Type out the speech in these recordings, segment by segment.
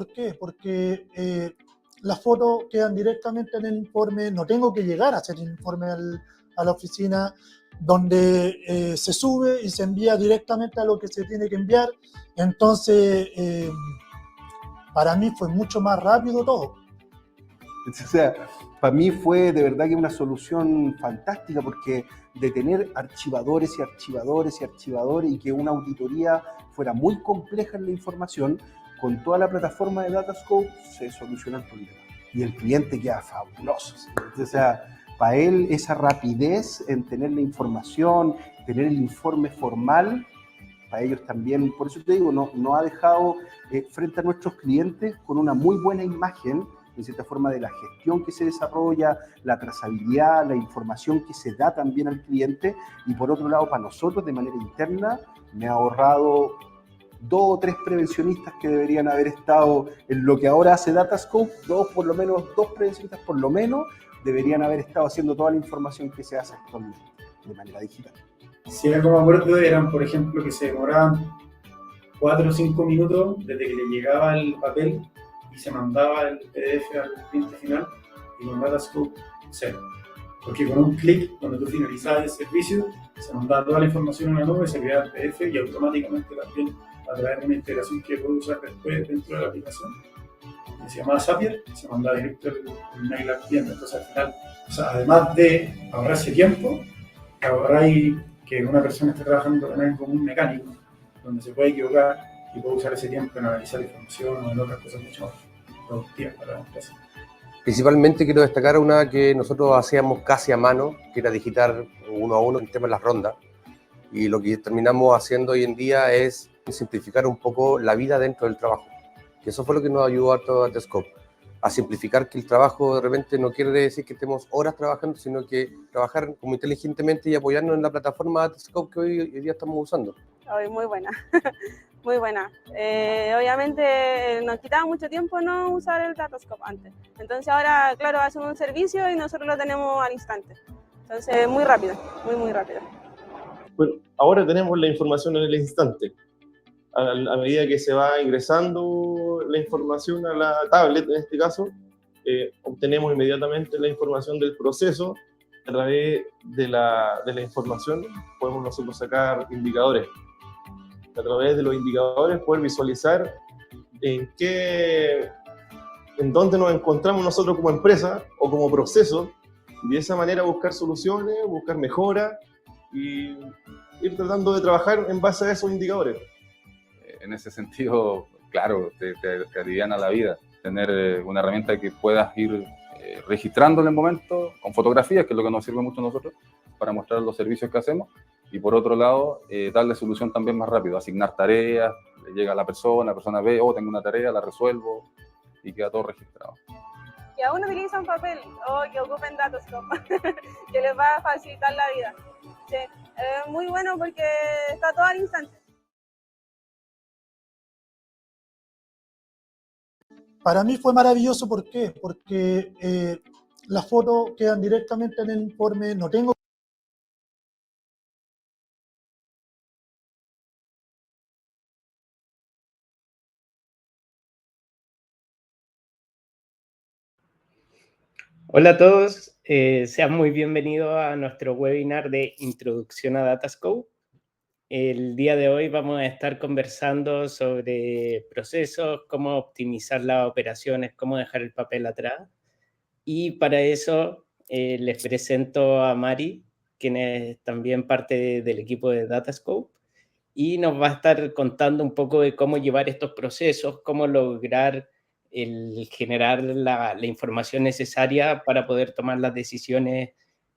¿Por qué? Porque las fotos quedan directamente en el informe, no tengo que llegar a hacer el informe a la oficina, donde se sube y se envía directamente a lo que se tiene que enviar. Entonces, para mí fue mucho más rápido todo. O sea, para mí fue de verdad que una solución fantástica, porque de tener archivadores y archivadores y archivadores y que una auditoría fuera muy compleja en la información, con toda la plataforma de Datascope se soluciona el problema. Y el cliente queda fabuloso. O sea, para él esa rapidez en tener la información, tener el informe formal, para ellos también, por eso te digo, no ha dejado frente a nuestros clientes con una muy buena imagen, en cierta forma, de la gestión que se desarrolla, la trazabilidad, la información que se da también al cliente, y por otro lado, para nosotros, de manera interna, me ha ahorrado 2 o 3 prevencionistas que deberían haber estado en lo que ahora hace Datascope, 2 prevencionistas por lo menos, deberían haber estado haciendo toda la información que se hace actualmente, de manera digital. Si algo me acuerdo eran, por ejemplo, que se demoraban 4 o 5 minutos desde que le llegaba el papel y se mandaba el PDF al cliente final, y con Datascope 0. Porque con un clic, cuando tú finalizabas el servicio, se mandaba toda la información en una nube, se creaba el PDF y automáticamente también, a través de una integración que puedo usar después dentro de la aplicación, que se llamaba Zapier, se mandaba directo el mail al cliente. Entonces, al final, o sea, además de ahorrarse tiempo, ahorráis que una persona esté trabajando también como un mecánico, donde se puede equivocar y puede usar ese tiempo en analizar la información o en otras cosas mucho más productivas para la empresa. Principalmente quiero destacar una que nosotros hacíamos casi a mano, que era digitar uno a uno el tema de las rondas. Y lo que terminamos haciendo hoy en día es simplificar un poco la vida dentro del trabajo. Que eso fue lo que nos ayudó a todo Datascope, a simplificar que el trabajo de repente no quiere decir que estemos horas trabajando, sino que trabajar como inteligentemente y apoyarnos en la plataforma Datascope que hoy día estamos usando. Muy buena, muy buena. Obviamente nos quitaba mucho tiempo no usar el Datascope antes. Entonces ahora, claro, hacen un servicio y nosotros lo tenemos al instante. Entonces muy rápido, muy rápido. Bueno, ahora tenemos la información en el instante. A medida que se va ingresando la información a la tablet, en este caso, obtenemos inmediatamente la información del proceso. A través de la información podemos nosotros sacar indicadores. A través de los indicadores poder visualizar en dónde nos encontramos nosotros como empresa o como proceso, y de esa manera buscar soluciones, buscar mejoras y ir tratando de trabajar en base a esos indicadores. En ese sentido, claro, te aliviana la vida. Tener una herramienta que puedas ir registrando en el momento con fotografías, que es lo que nos sirve mucho a nosotros para mostrar los servicios que hacemos. Y por otro lado, darle solución también más rápido, asignar tareas, le llega a la persona ve, tengo una tarea, la resuelvo y queda todo registrado. Que aún utilizan papel o que ocupen Datascope, que les va a facilitar la vida. Sí, muy bueno porque está todo al instante. Para mí fue maravilloso, ¿por qué? Porque las fotos quedan directamente en el informe, no tengo Hola a todos, sean muy bienvenidos a nuestro webinar de Introducción a Datascope. El día de hoy vamos a estar conversando sobre procesos, cómo optimizar las operaciones, cómo dejar el papel atrás. Y para eso les presento a Mari, quien es también parte del equipo de Datascope, y nos va a estar contando un poco de cómo llevar estos procesos, cómo lograr generar la información necesaria para poder tomar las decisiones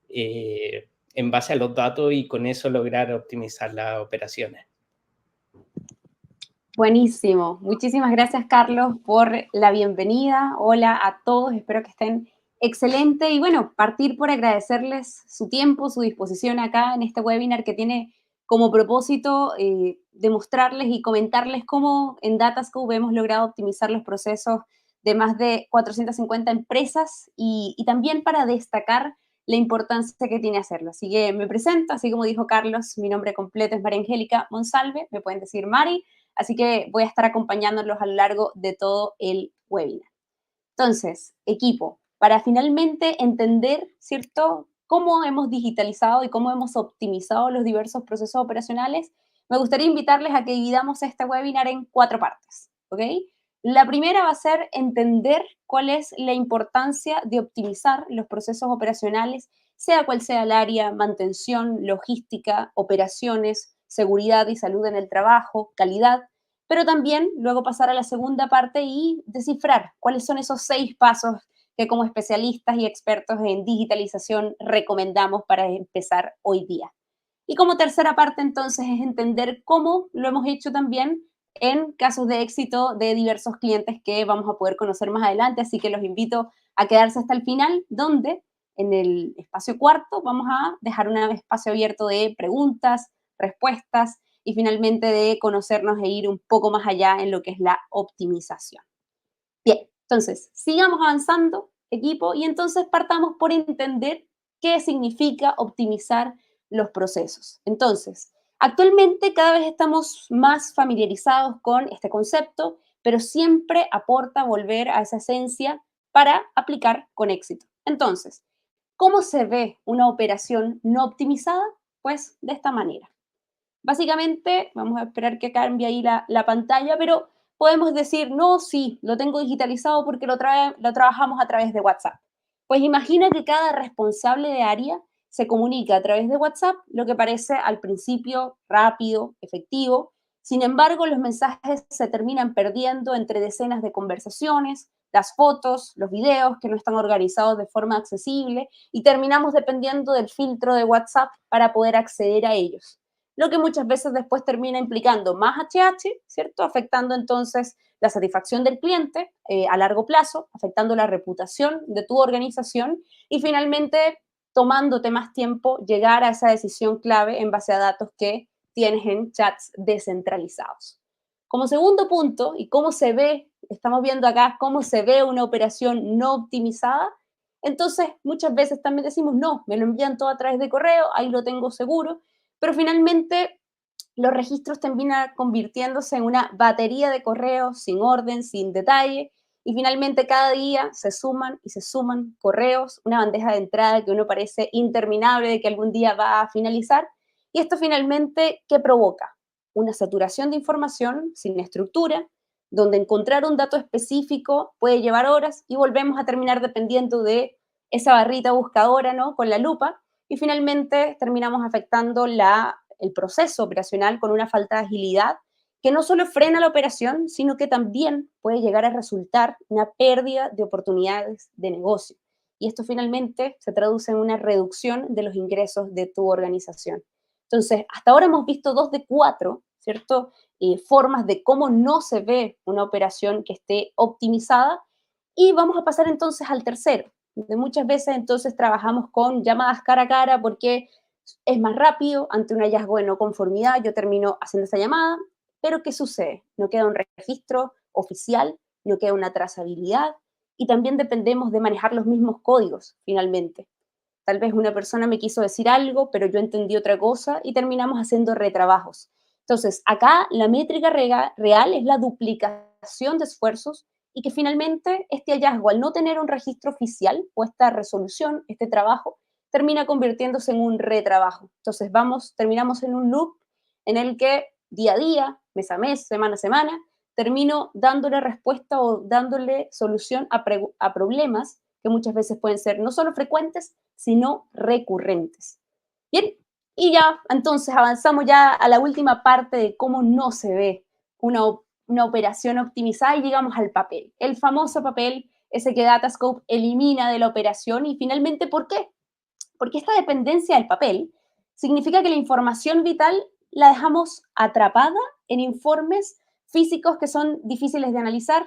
en base a los datos y con eso lograr optimizar las operaciones. Buenísimo. Muchísimas gracias, Carlos, por la bienvenida. Hola a todos, espero que estén excelente. Y bueno, partir por agradecerles su tiempo, su disposición acá en este webinar que tiene como propósito demostrarles y comentarles cómo en Datascope hemos logrado optimizar los procesos de más de 450 empresas y también para destacar la importancia que tiene hacerlo. Así que me presento, así como dijo Carlos, mi nombre completo es María Angélica Monsalve, me pueden decir Mari. así que voy a estar acompañándolos a lo largo de todo el webinar. Entonces, equipo, para finalmente entender, ¿cierto?, cómo hemos digitalizado y cómo hemos optimizado los diversos procesos operacionales, me gustaría invitarles a que dividamos este webinar en 4 partes, ¿ok? La primera va a ser entender cuál es la importancia de optimizar los procesos operacionales, sea cual sea el área: mantención, logística, operaciones, seguridad y salud en el trabajo, calidad, pero también luego pasar a la segunda parte y descifrar cuáles son esos 6 pasos que como especialistas y expertos en digitalización recomendamos para empezar hoy día. Y como tercera parte, entonces, es entender cómo lo hemos hecho también en casos de éxito de diversos clientes que vamos a poder conocer más adelante, así que los invito a quedarse hasta el final, donde en el espacio cuarto vamos a dejar un espacio abierto de preguntas, respuestas y finalmente de conocernos e ir un poco más allá en lo que es la optimización. Bien, entonces, sigamos avanzando, equipo, y entonces partamos por entender qué significa optimizar los procesos. Entonces, actualmente cada vez estamos más familiarizados con este concepto, pero siempre aporta volver a esa esencia para aplicar con éxito. Entonces, ¿cómo se ve una operación no optimizada? Pues de esta manera. Básicamente, vamos a esperar que cambie ahí la pantalla, pero podemos decir, no, sí, lo tengo digitalizado porque lo trabajamos a través de WhatsApp. Pues imagina que cada responsable de área se comunica a través de WhatsApp, lo que parece al principio rápido, efectivo. Sin embargo, los mensajes se terminan perdiendo entre decenas de conversaciones, las fotos, los videos que no están organizados de forma accesible y terminamos dependiendo del filtro de WhatsApp para poder acceder a ellos, lo que muchas veces después termina implicando más HH, ¿cierto? Afectando entonces la satisfacción del cliente a largo plazo, afectando la reputación de tu organización y finalmente tomándote más tiempo llegar a esa decisión clave en base a datos que tienes en chats descentralizados. Como segundo punto, y cómo se ve, estamos viendo acá cómo se ve una operación no optimizada, entonces muchas veces también decimos, no, me lo envían todo a través de correo, ahí lo tengo seguro, pero finalmente los registros terminan convirtiéndose en una batería de correos sin orden, sin detalle, y finalmente cada día se suman y se suman correos, una bandeja de entrada que uno parece interminable de que algún día va a finalizar, y esto finalmente, ¿qué provoca? Una saturación de información sin estructura, donde encontrar un dato específico puede llevar horas y volvemos a terminar dependiendo de esa barrita buscadora, ¿no?, con la lupa, y finalmente terminamos afectando el proceso operacional con una falta de agilidad que no solo frena la operación, sino que también puede llegar a resultar una pérdida de oportunidades de negocio. Y esto finalmente se traduce en una reducción de los ingresos de tu organización. Entonces, hasta ahora hemos visto 2 de 4, ¿cierto?, formas de cómo no se ve una operación que esté optimizada, y vamos a pasar entonces al tercero, donde muchas veces entonces trabajamos con llamadas cara a cara porque es más rápido, ante un hallazgo de no conformidad yo termino haciendo esa llamada, pero ¿qué sucede? No queda un registro oficial, no queda una trazabilidad y también dependemos de manejar los mismos códigos finalmente. Tal vez una persona me quiso decir algo, pero yo entendí otra cosa y terminamos haciendo retrabajos. Entonces, acá la métrica real es la duplicación de esfuerzos y que finalmente este hallazgo, al no tener un registro oficial o esta resolución, este trabajo, termina convirtiéndose en un retrabajo. Entonces terminamos en un loop en el que día a día, mes a mes, semana a semana, termino dándole respuesta o dándole solución a problemas que muchas veces pueden ser no solo frecuentes, sino recurrentes. Bien, y ya entonces avanzamos ya a la última parte de cómo no se ve una operación optimizada y llegamos al papel. El famoso papel, ese que Datascope elimina de la operación y finalmente, ¿por qué? Porque esta dependencia del papel significa que la información vital la dejamos atrapada en informes físicos que son difíciles de analizar,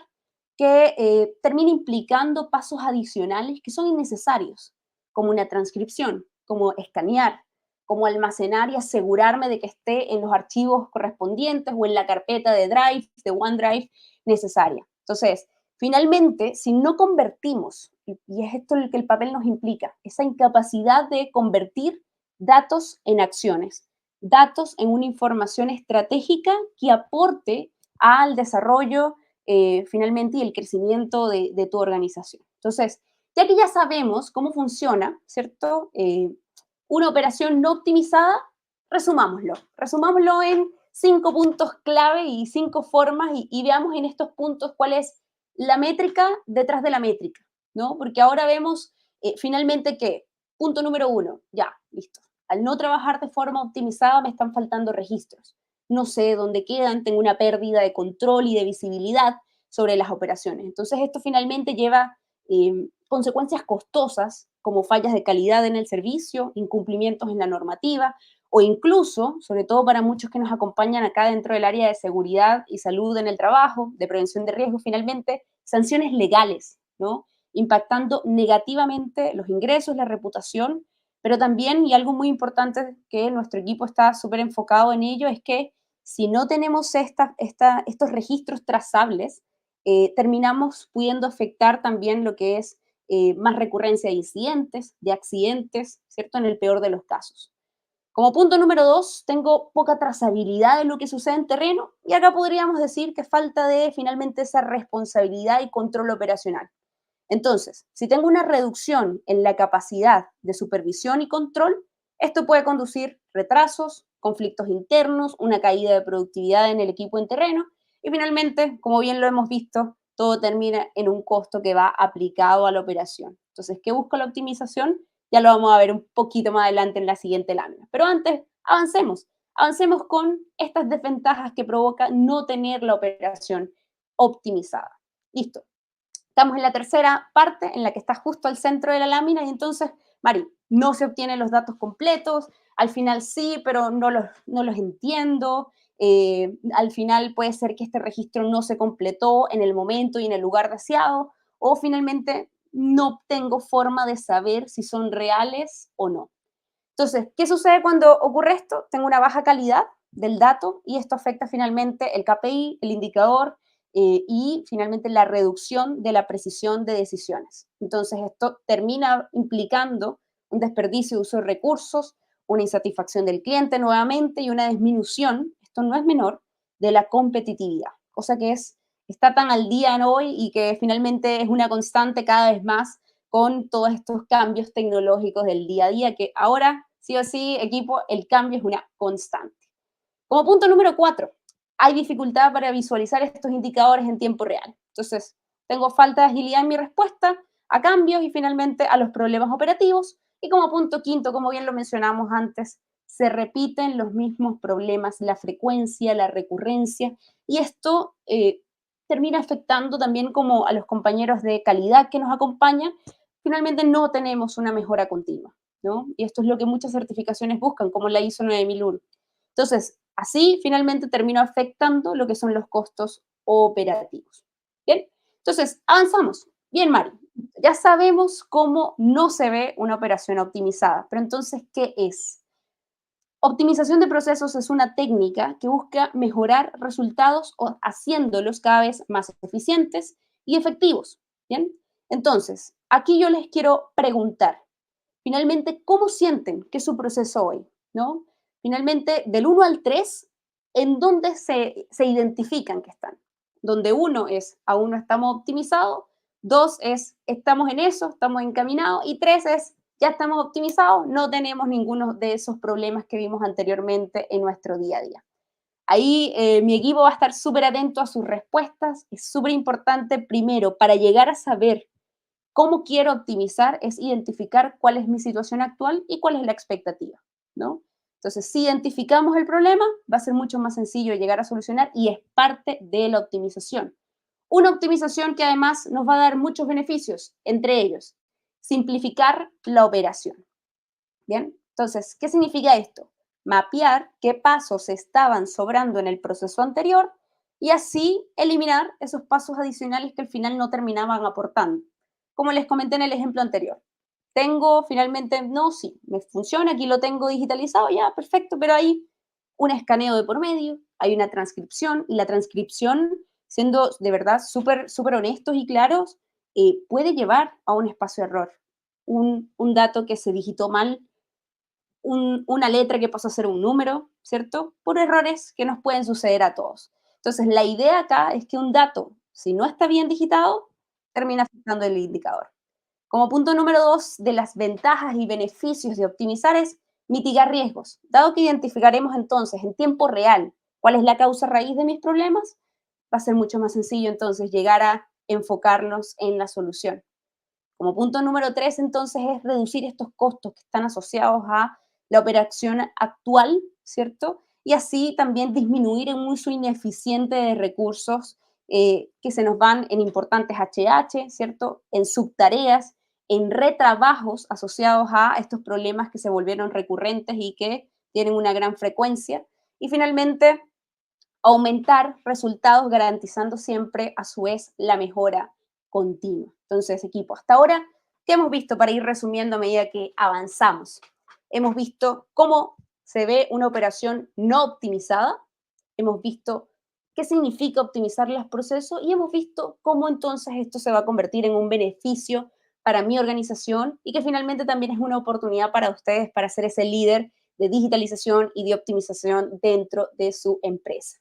que termina implicando pasos adicionales que son innecesarios, como una transcripción, como escanear, como almacenar y asegurarme de que esté en los archivos correspondientes o en la carpeta de Drive, de OneDrive necesaria. Entonces, finalmente, si no convertimos, y es esto lo que el papel nos implica, esa incapacidad de convertir datos en acciones, datos en una información estratégica que aporte al desarrollo finalmente y el crecimiento de tu organización. Entonces, ya que ya sabemos cómo funciona, ¿cierto? Una operación no optimizada, resumámoslo en 5 puntos clave y 5 formas y veamos en estos puntos cuál es la métrica detrás de la métrica, ¿no? Porque ahora vemos finalmente que, punto número 1, ya, listo. Al no trabajar de forma optimizada me están faltando registros. No sé dónde quedan, tengo una pérdida de control y de visibilidad sobre las operaciones. Entonces esto finalmente lleva consecuencias costosas como fallas de calidad en el servicio, incumplimientos en la normativa o incluso, sobre todo para muchos que nos acompañan acá dentro del área de seguridad y salud en el trabajo, de prevención de riesgos, finalmente, sanciones legales, ¿no? Impactando negativamente los ingresos, la reputación, pero también, y algo muy importante que nuestro equipo está súper enfocado en ello, es que si no tenemos estos registros trazables, terminamos pudiendo afectar también lo que es más recurrencia de incidentes, de accidentes, ¿cierto? En el peor de los casos. Como punto número 2, tengo poca trazabilidad de lo que sucede en terreno y acá podríamos decir que falta de finalmente esa responsabilidad y control operacional. Entonces, si tengo una reducción en la capacidad de supervisión y control, esto puede conducir retrasos, conflictos internos, una caída de productividad en el equipo en terreno y finalmente, como bien lo hemos visto, todo termina en un costo que va aplicado a la operación. Entonces, ¿qué busca la optimización? Ya lo vamos a ver un poquito más adelante en la siguiente lámina. Pero antes, avancemos. Avancemos con estas desventajas que provoca no tener la operación optimizada. Listo. Estamos en la tercera parte, en la que está justo al centro de la lámina, y entonces, Mari, no se obtienen los datos completos, al final sí, pero no los entiendo, al final puede ser que este registro no se completó en el momento y en el lugar deseado, o finalmente no tengo forma de saber si son reales o no. Entonces, ¿qué sucede cuando ocurre esto? Tengo una baja calidad del dato y esto afecta finalmente el KPI, el indicador, y finalmente la reducción de la precisión de decisiones. Entonces, esto termina implicando un desperdicio de uso de recursos, una insatisfacción del cliente nuevamente y una disminución, esto no es menor, de la competitividad, cosa que está tan al día en hoy y que finalmente es una constante cada vez más con todos estos cambios tecnológicos del día a día, que ahora, sí o sí, equipo, el cambio es una constante. Como punto número 4, hay dificultad para visualizar estos indicadores en tiempo real. Entonces, tengo falta de agilidad en mi respuesta a cambios y finalmente a los problemas operativos. Y como punto quinto, como bien lo mencionamos antes, se repiten los mismos problemas, la frecuencia, la recurrencia, y esto termina afectando también como a los compañeros de calidad que nos acompañan. Finalmente no tenemos una mejora continua, ¿no? Y esto es lo que muchas certificaciones buscan, como la ISO 9001. Entonces, así finalmente termino afectando lo que son los costos operativos. Bien, entonces avanzamos. Bien, Mari, ya sabemos cómo no se ve una operación optimizada, pero entonces, ¿qué es? Optimización de procesos es una técnica que busca mejorar resultados o haciéndolos cada vez más eficientes y efectivos. Bien, entonces, aquí yo les quiero preguntar, finalmente, ¿cómo sienten que es su proceso hoy? ¿No? Finalmente, del 1 al 3, ¿en dónde se identifican que están? Donde 1 es, aún no estamos optimizados, 2 es, estamos en eso, estamos encaminados, y 3 es, ya estamos optimizados, no tenemos ninguno de esos problemas que vimos anteriormente en nuestro día a día. Ahí mi equipo va a estar súper atento a sus respuestas. Es súper importante, primero, para llegar a saber cómo quiero optimizar, es identificar cuál es mi situación actual y cuál es la expectativa, ¿no? Entonces, si identificamos el problema, va a ser mucho más sencillo llegar a solucionar y es parte de la optimización. Una optimización que además nos va a dar muchos beneficios, entre ellos, simplificar la operación. Bien, entonces, ¿qué significa esto? Mapear qué pasos estaban sobrando en el proceso anterior y así eliminar esos pasos adicionales que al final no terminaban aportando. Como les comenté en el ejemplo anterior, tengo finalmente, no, sí, me funciona, aquí lo tengo digitalizado, ya, perfecto, pero hay un escaneo de por medio, hay una transcripción y la transcripción, siendo de verdad súper honestos y claros, puede llevar a un espacio de error, un dato que se digitó mal, una letra que pasó a ser un número, ¿cierto? Por errores que nos pueden suceder a todos. Entonces, la idea acá es que un dato, si no está bien digitado, termina afectando el indicador. Como punto número 2 de las ventajas y beneficios de optimizar es mitigar riesgos. Dado que identificaremos entonces en tiempo real cuál es la causa raíz de mis problemas, va a ser mucho más sencillo entonces llegar a enfocarnos en la solución. Como punto número 3 entonces es reducir estos costos que están asociados a la operación actual, ¿cierto? Y así también disminuir el uso ineficiente de recursos que se nos van en importantes HH, ¿cierto? En subtareas, en retrabajos asociados a estos problemas que se volvieron recurrentes y que tienen una gran frecuencia. Y finalmente, aumentar resultados garantizando siempre a su vez la mejora continua. Entonces, equipo, hasta ahora, ¿qué hemos visto para ir resumiendo a medida que avanzamos? Hemos visto cómo se ve una operación no optimizada, hemos visto qué significa optimizar los procesos y hemos visto cómo entonces esto se va a convertir en un beneficio para mi organización y que finalmente también es una oportunidad para ustedes para ser ese líder de digitalización y de optimización dentro de su empresa.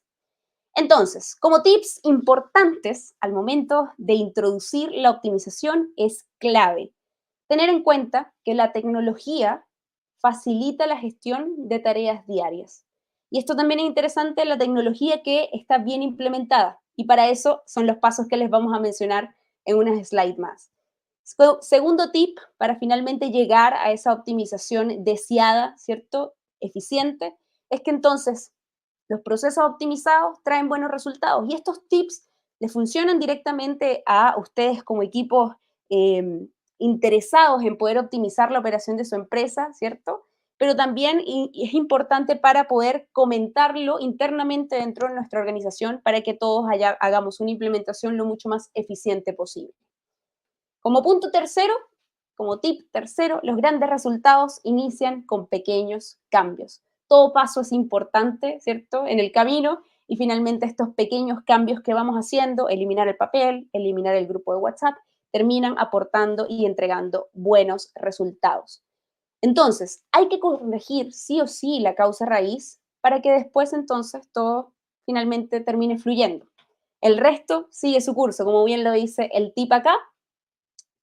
Entonces, como tips importantes al momento de introducir la optimización es clave tener en cuenta que la tecnología facilita la gestión de tareas diarias. Y esto también es interesante, la tecnología que está bien implementada. Y para eso son los pasos que les vamos a mencionar en unas slides más. Segundo tip, para finalmente llegar a esa optimización deseada, ¿cierto? Eficiente, es que entonces los procesos optimizados traen buenos resultados y estos tips les funcionan directamente a ustedes como equipos interesados en poder optimizar la operación de su empresa, ¿cierto? Pero también es importante para poder comentarlo internamente dentro de nuestra organización para que todos hagamos una implementación lo mucho más eficiente posible. Como punto tercero, como tip tercero, los grandes resultados inician con pequeños cambios. Todo paso es importante, ¿cierto? En el camino y finalmente estos pequeños cambios que vamos haciendo, eliminar el papel, eliminar el grupo de WhatsApp, terminan aportando y entregando buenos resultados. Entonces, hay que corregir sí o sí la causa raíz para que después entonces todo finalmente termine fluyendo. El resto sigue su curso, como bien lo dice el tip acá.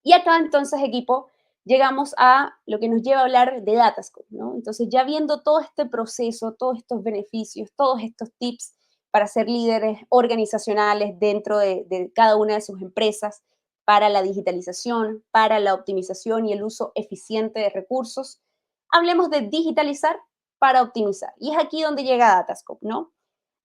Y acá entonces, equipo, llegamos a lo que nos lleva a hablar de Datascope, ¿no? Entonces, ya viendo todo este proceso, todos estos beneficios, todos estos tips para ser líderes organizacionales dentro de cada una de sus empresas, para la digitalización, para la optimización y el uso eficiente de recursos, hablemos de digitalizar para optimizar. Y es aquí donde llega Datascope, ¿no?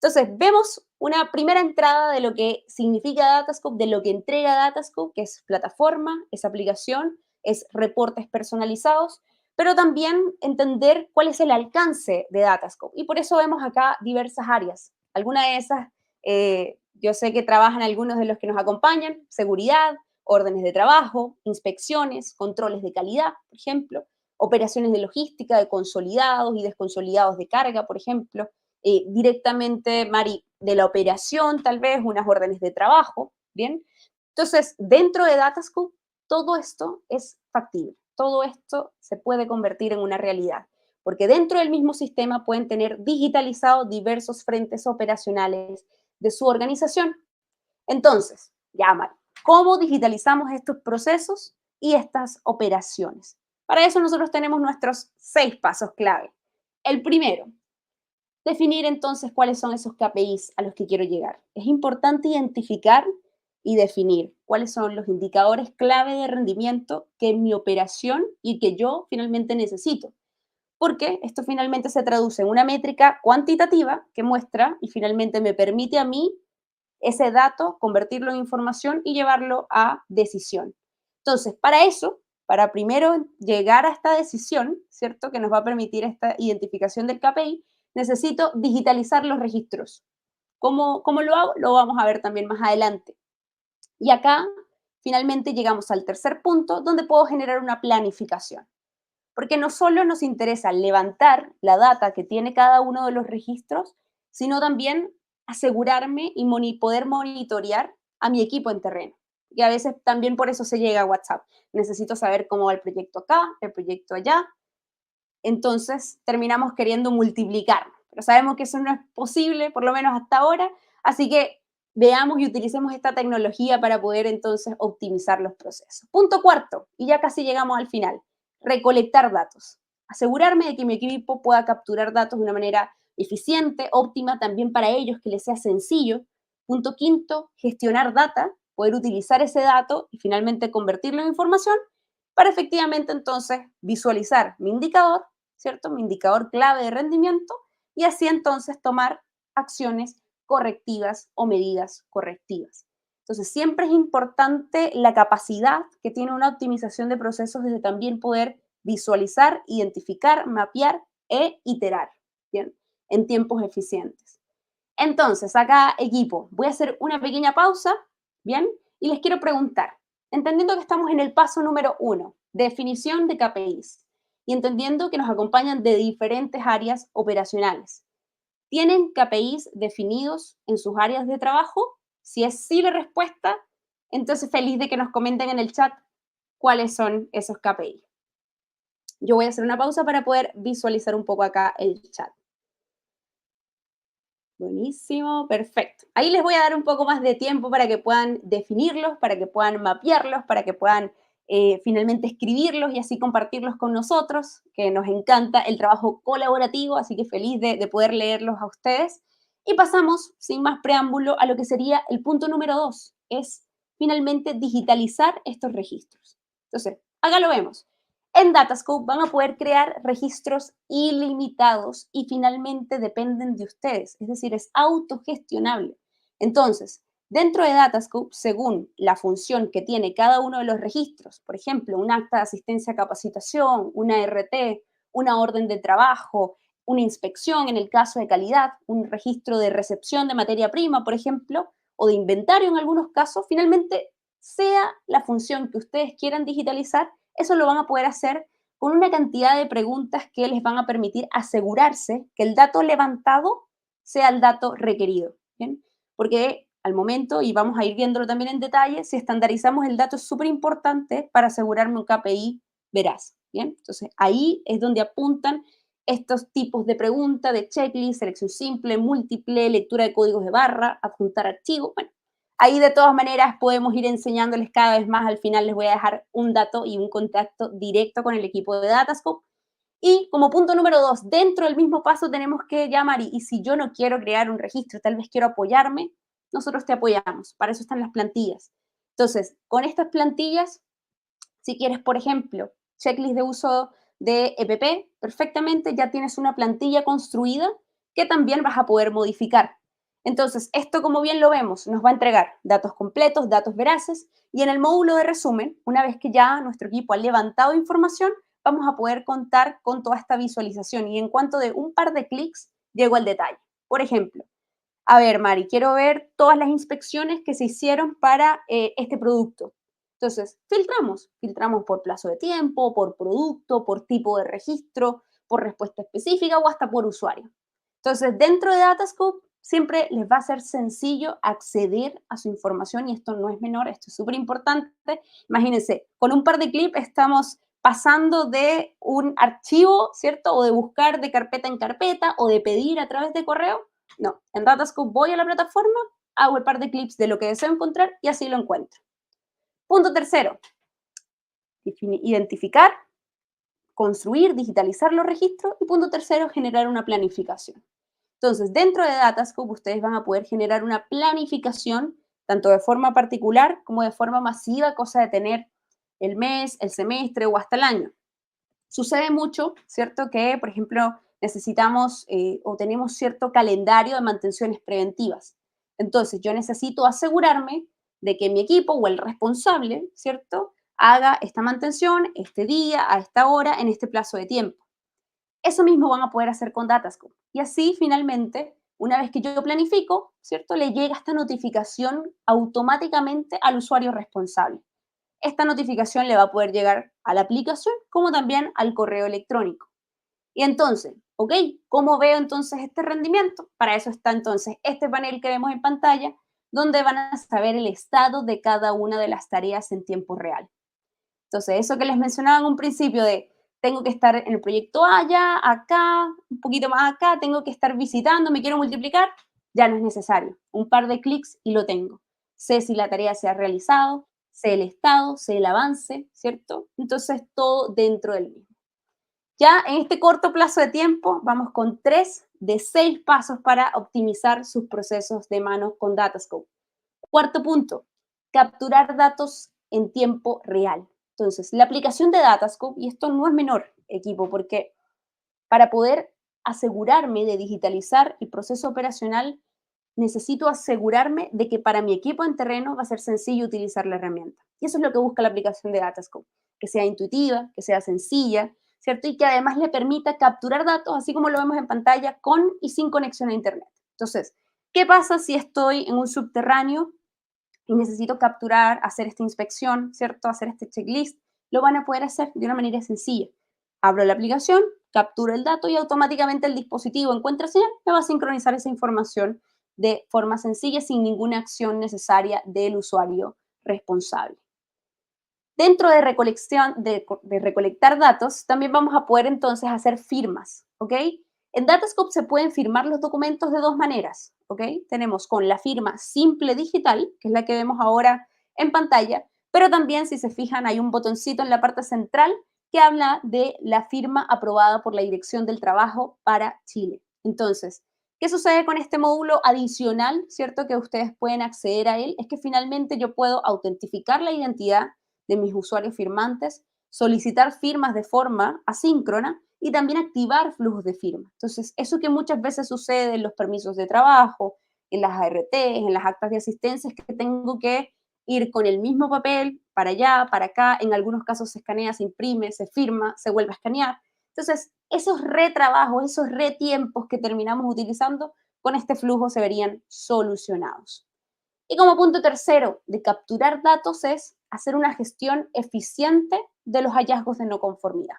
Entonces, vemos una primera entrada de lo que significa Datascope, de lo que entrega Datascope, que es plataforma, es aplicación, es reportes personalizados, pero también entender cuál es el alcance de Datascope. Y por eso vemos acá diversas áreas. Algunas de esas, yo sé que trabajan algunos de los que nos acompañan, seguridad, órdenes de trabajo, inspecciones, controles de calidad, por ejemplo, operaciones de logística, de consolidados y desconsolidados de carga, por ejemplo, directamente, Mari, de la operación, tal vez, unas órdenes de trabajo, ¿bien? Entonces, dentro de Datascope, todo esto es factible, todo esto se puede convertir en una realidad, porque dentro del mismo sistema pueden tener digitalizados diversos frentes operacionales de su organización. Entonces, ya, Mari, ¿cómo digitalizamos estos procesos y estas operaciones? Para eso nosotros tenemos nuestros 6 pasos clave. El primero, definir entonces cuáles son esos KPIs a los que quiero llegar. Es importante identificar y definir cuáles son los indicadores clave de rendimiento que en mi operación y que yo finalmente necesito. Porque esto finalmente se traduce en una métrica cuantitativa que muestra y finalmente me permite a mí ese dato, convertirlo en información y llevarlo a decisión. Entonces, para eso, para primero llegar a esta decisión, ¿cierto? Que nos va a permitir esta identificación del KPI, necesito digitalizar los registros. ¿Cómo lo hago? Lo vamos a ver también más adelante. Y acá, finalmente, llegamos al tercer punto, donde puedo generar una planificación. Porque no solo nos interesa levantar la data que tiene cada uno de los registros, sino también asegurarme y poder monitorear a mi equipo en terreno. Y a veces también por eso se llega a WhatsApp. Necesito saber cómo va el proyecto acá, el proyecto allá. Entonces terminamos queriendo multiplicar. Pero sabemos que eso no es posible, por lo menos hasta ahora, Así que veamos y utilicemos esta tecnología para poder entonces optimizar los procesos. Punto cuarto, y ya casi llegamos al final, recolectar datos. Asegurarme de que mi equipo pueda capturar datos de una manera eficiente, óptima, también para ellos, que les sea sencillo. Punto quinto, gestionar data, poder utilizar ese dato y finalmente convertirlo en información para efectivamente entonces visualizar mi indicador, ¿cierto? Mi indicador clave de rendimiento y así entonces tomar acciones correctivas o medidas correctivas. Entonces, siempre es importante la capacidad que tiene una optimización de procesos desde también poder visualizar, identificar, mapear e iterar, ¿bien? En tiempos eficientes. Entonces, acá, equipo, voy a hacer una pequeña pausa, ¿bien? Y les quiero preguntar, entendiendo que estamos en el paso número 1, definición de KPIs, y entendiendo que nos acompañan de diferentes áreas operacionales. ¿Tienen KPIs definidos en sus áreas de trabajo? Si es sí la respuesta, entonces feliz de que nos comenten en el chat cuáles son esos KPIs. Yo voy a hacer una pausa para poder visualizar un poco acá el chat. Buenísimo, perfecto. Ahí les voy a dar un poco más de tiempo para que puedan definirlos, para que puedan mapearlos, para que puedan finalmente escribirlos y así compartirlos con nosotros, que nos encanta el trabajo colaborativo, así que feliz de poder leerlos a ustedes. Y pasamos, sin más preámbulo, a lo que sería el punto número 2, es finalmente digitalizar estos registros. Entonces, acá lo vemos. En Datascope van a poder crear registros ilimitados y finalmente dependen de ustedes, es decir, es autogestionable. Entonces, dentro de Datascope, según la función que tiene cada uno de los registros, por ejemplo, un acta de asistencia a capacitación, una RT, una orden de trabajo, una inspección en el caso de calidad, un registro de recepción de materia prima, por ejemplo, o de inventario en algunos casos, finalmente, sea la función que ustedes quieran digitalizar, eso lo van a poder hacer con una cantidad de preguntas que les van a permitir asegurarse que el dato levantado sea el dato requerido, ¿bien? Porque al momento, y vamos a ir viéndolo también en detalle, si estandarizamos el dato es súper importante para asegurarme un KPI veraz, ¿bien? Entonces, ahí es donde apuntan estos tipos de preguntas, de checklist, selección simple, múltiple, lectura de códigos de barra, adjuntar archivos, bueno. Ahí de todas maneras podemos ir enseñándoles cada vez más. Al final les voy a dejar un dato y un contacto directo con el equipo de Datascope. Y como punto número 2, dentro del mismo paso tenemos que llamar y si yo no quiero crear un registro, tal vez quiero apoyarme, nosotros te apoyamos. Para eso están las plantillas. Entonces, con estas plantillas, si quieres, por ejemplo, checklist de uso de EPP, perfectamente ya tienes una plantilla construida que también vas a poder modificar. Entonces, esto, como bien lo vemos, nos va a entregar datos completos, datos veraces, y en el módulo de resumen, una vez que ya nuestro equipo ha levantado información, vamos a poder contar con toda esta visualización y en cuanto de un par de clics, llego al detalle. Por ejemplo, a ver, Mari, quiero ver todas las inspecciones que se hicieron para este producto. Entonces, filtramos por plazo de tiempo, por producto, por tipo de registro, por respuesta específica o hasta por usuario. Entonces, dentro de Datascope, siempre les va a ser sencillo acceder a su información y esto no es menor, esto es súper importante. Imagínense, con un par de clics estamos pasando de un archivo, ¿cierto? O de buscar de carpeta en carpeta o de pedir a través de correo. No, en Datascope voy a la plataforma, hago el par de clips de lo que deseo encontrar y así lo encuentro. Punto tercero, identificar, construir, digitalizar los registros y punto tercero, generar una planificación. Entonces, dentro de Datascope, ustedes van a poder generar una planificación, tanto de forma particular como de forma masiva, cosa de tener el mes, el semestre o hasta el año. Sucede mucho, ¿cierto? Que, por ejemplo, necesitamos o tenemos cierto calendario de mantenciones preventivas. Entonces, yo necesito asegurarme de que mi equipo o el responsable, ¿cierto? Haga esta mantención este día, a esta hora, en este plazo de tiempo. Eso mismo van a poder hacer con Datascope. Y así, finalmente, una vez que yo planifico, ¿cierto? Le llega esta notificación automáticamente al usuario responsable. Esta notificación le va a poder llegar a la aplicación como también al correo electrónico. Y entonces, ¿ok? ¿Cómo veo entonces este rendimiento? Para eso está entonces este panel que vemos en pantalla, donde van a saber el estado de cada una de las tareas en tiempo real. Entonces, eso que les mencionaba en un principio de tengo que estar en el proyecto allá, acá, un poquito más acá, tengo que estar visitando, me quiero multiplicar, ya no es necesario. Un par de clics y lo tengo. Sé si la tarea se ha realizado, sé el estado, sé el avance, ¿cierto? Entonces, todo dentro del mismo. Ya en este corto plazo de tiempo, vamos con 3 de 6 pasos para optimizar sus procesos de mano con Datascope. Cuarto punto, capturar datos en tiempo real. Entonces, la aplicación de Datascope, y esto no es menor, equipo, porque para poder asegurarme de digitalizar el proceso operacional, necesito asegurarme de que para mi equipo en terreno va a ser sencillo utilizar la herramienta. Y eso es lo que busca la aplicación de Datascope, que sea intuitiva, que sea sencilla, ¿cierto? Y que además le permita capturar datos, así como lo vemos en pantalla, con y sin conexión a Internet. Entonces, ¿qué pasa si estoy en un subterráneo y necesito capturar, hacer esta inspección, ¿cierto? Hacer este checklist? Lo van a poder hacer de una manera sencilla. Abro la aplicación, capturo el dato y automáticamente el dispositivo encuentra señal, me va a sincronizar esa información de forma sencilla, sin ninguna acción necesaria del usuario responsable. Dentro de recolectar datos, también vamos a poder entonces hacer firmas, ¿ok? En Datascope se pueden firmar los documentos de 2 maneras, ¿ok? Tenemos con la firma simple digital, que es la que vemos ahora en pantalla, pero también, si se fijan, hay un botoncito en la parte central que habla de la firma aprobada por la Dirección del Trabajo para Chile. Entonces, ¿qué sucede con este módulo adicional, cierto? Que ustedes pueden acceder a él, es que finalmente yo puedo autentificar la identidad de mis usuarios firmantes, solicitar firmas de forma asíncrona y también activar flujos de firma. Entonces, eso que muchas veces sucede en los permisos de trabajo, en las ART, en las actas de asistencia, es que tengo que ir con el mismo papel para allá, para acá, en algunos casos se escanea, se imprime, se firma, se vuelve a escanear. Entonces, esos retrabajos, esos retiempos que terminamos utilizando, con este flujo se verían solucionados. Y como punto tercero de capturar datos es hacer una gestión eficiente de los hallazgos de no conformidad.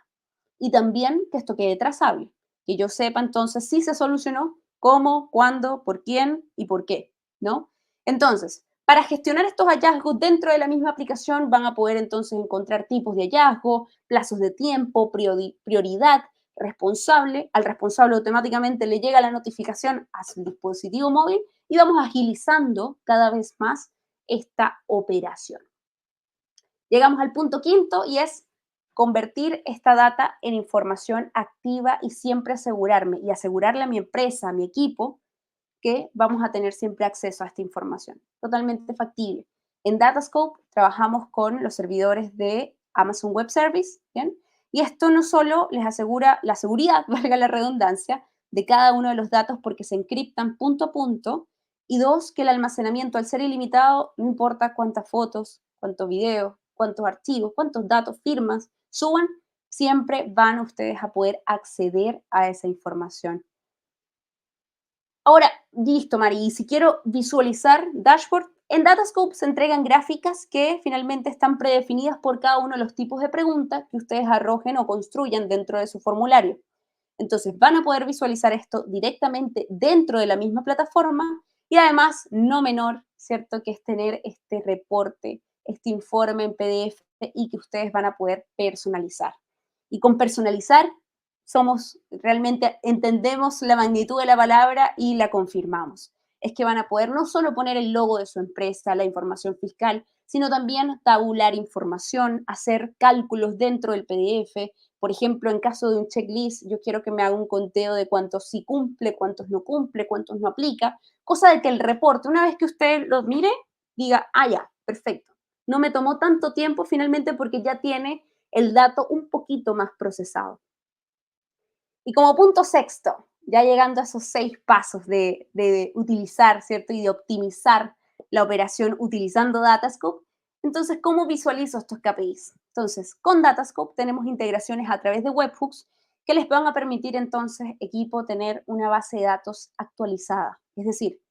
Y también que esto quede trazable, que yo sepa entonces si se solucionó, cómo, cuándo, por quién y por qué, ¿no? Entonces, para gestionar estos hallazgos dentro de la misma aplicación van a poder entonces encontrar tipos de hallazgo, plazos de tiempo, prioridad, responsable. Al responsable automáticamente le llega la notificación a su dispositivo móvil y vamos agilizando cada vez más esta operación. Llegamos al punto quinto y es convertir esta data en información activa y siempre asegurarme y asegurarle a mi empresa, a mi equipo, que vamos a tener siempre acceso a esta información. Totalmente factible. En Datascope trabajamos con los servidores de Amazon Web Service, ¿bien? Y esto no solo les asegura la seguridad, valga la redundancia, de cada uno de los datos porque se encriptan punto a punto, y 2, que el almacenamiento al ser ilimitado, no importa cuántas fotos, cuántos videos, cuántos archivos, cuántos datos, firmas suban, siempre van ustedes a poder acceder a esa información. Ahora, listo, Mari, y si quiero visualizar dashboard, en Datascope se entregan gráficas que finalmente están predefinidas por cada uno de los tipos de preguntas que ustedes arrojen o construyan dentro de su formulario. Entonces, van a poder visualizar esto directamente dentro de la misma plataforma y además, no menor, ¿cierto?, que es tener este reporte, este informe en PDF y que ustedes van a poder personalizar. Y con personalizar realmente entendemos la magnitud de la palabra y la confirmamos. Es que van a poder no solo poner el logo de su empresa, la información fiscal, sino también tabular información, hacer cálculos dentro del PDF. Por ejemplo, en caso de un checklist, yo quiero que me haga un conteo de cuántos sí cumple, cuántos no cumple, cuántos no aplica, cosa de que el reporte, una vez que usted lo mire, diga, ah, ya, perfecto. No me tomó tanto tiempo finalmente porque ya tiene el dato un poquito más procesado. Y como punto sexto, ya llegando a esos 6 pasos de utilizar, ¿cierto? Y de optimizar la operación utilizando Datascope, entonces, ¿cómo visualizo estos KPIs? Entonces, con Datascope tenemos integraciones a través de webhooks que les van a permitir entonces, equipo, tener una base de datos actualizada. Es decir,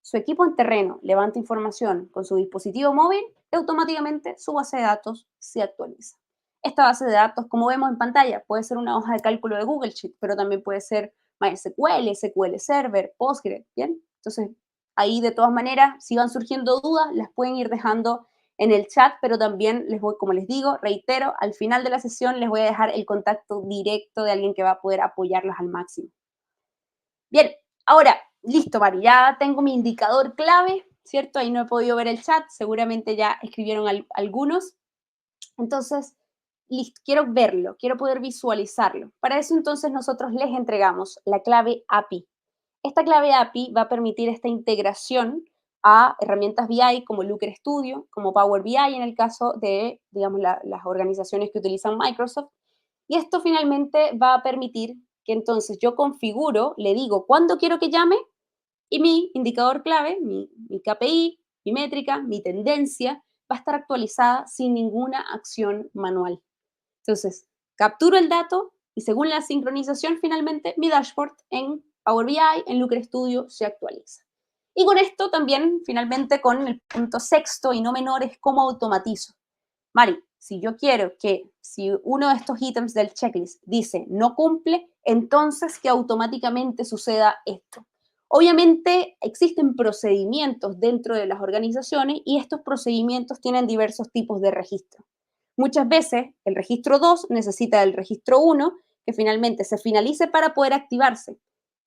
su equipo en terreno levanta información con su dispositivo móvil y automáticamente su base de datos se actualiza. Esta base de datos, como vemos en pantalla, puede ser una hoja de cálculo de Google Sheet, pero también puede ser MySQL, SQL Server, Postgre, ¿bien? Entonces, ahí de todas maneras, si van surgiendo dudas, las pueden ir dejando en el chat, pero también como les digo, reitero, al final de la sesión les voy a dejar el contacto directo de alguien que va a poder apoyarlos al máximo. Bien, ahora, listo, Mari, ya tengo mi indicador clave, ¿cierto? Ahí no he podido ver el chat, seguramente ya escribieron algunos. Entonces, listo, quiero verlo, quiero poder visualizarlo. Para eso entonces nosotros les entregamos la clave API. Esta clave API va a permitir esta integración a herramientas BI como Looker Studio, como Power BI en el caso de, digamos, las organizaciones que utilizan Microsoft. Y esto finalmente va a permitir que entonces yo configuro, le digo cuándo quiero que llame y mi indicador clave, mi KPI, mi métrica, mi tendencia, va a estar actualizada sin ninguna acción manual. Entonces, capturo el dato y según la sincronización, finalmente, mi dashboard en Power BI, en Looker Studio, se actualiza. Y con esto también, finalmente, con el punto sexto y no menor, es cómo automatizo. Mari, si yo quiero que si uno de estos ítems del checklist dice no cumple, entonces que automáticamente suceda esto. Obviamente existen procedimientos dentro de las organizaciones y estos procedimientos tienen diversos tipos de registro. Muchas veces el registro 2 necesita del registro 1 que finalmente se finalice para poder activarse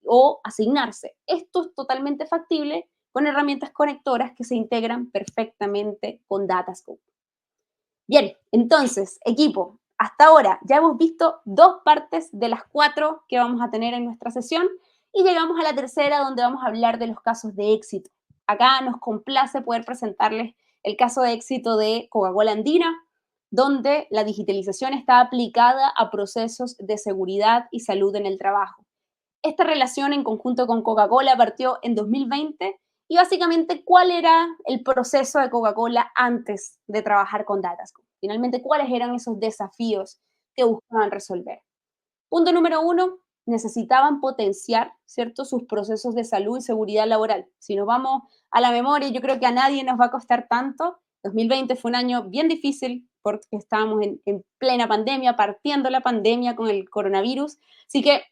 o asignarse. Esto es totalmente factible con herramientas conectoras que se integran perfectamente con Datascope. Bien, entonces, equipo, hasta ahora ya hemos visto 2 partes de las 4 que vamos a tener en nuestra sesión y llegamos a la tercera donde vamos a hablar de los casos de éxito. Acá nos complace poder presentarles el caso de éxito de Coca-Cola Andina, donde la digitalización está aplicada a procesos de seguridad y salud en el trabajo. Esta relación en conjunto con Coca-Cola partió en 2020 y básicamente cuál era el proceso de Coca-Cola antes de trabajar con Datascope. Finalmente, cuáles eran esos desafíos que buscaban resolver. Punto número 1, necesitaban potenciar, ¿cierto?, sus procesos de salud y seguridad laboral. Si nos vamos a la memoria, yo creo que a nadie nos va a costar tanto. 2020 fue un año bien difícil porque estábamos en plena pandemia, partiendo la pandemia con el coronavirus. Así que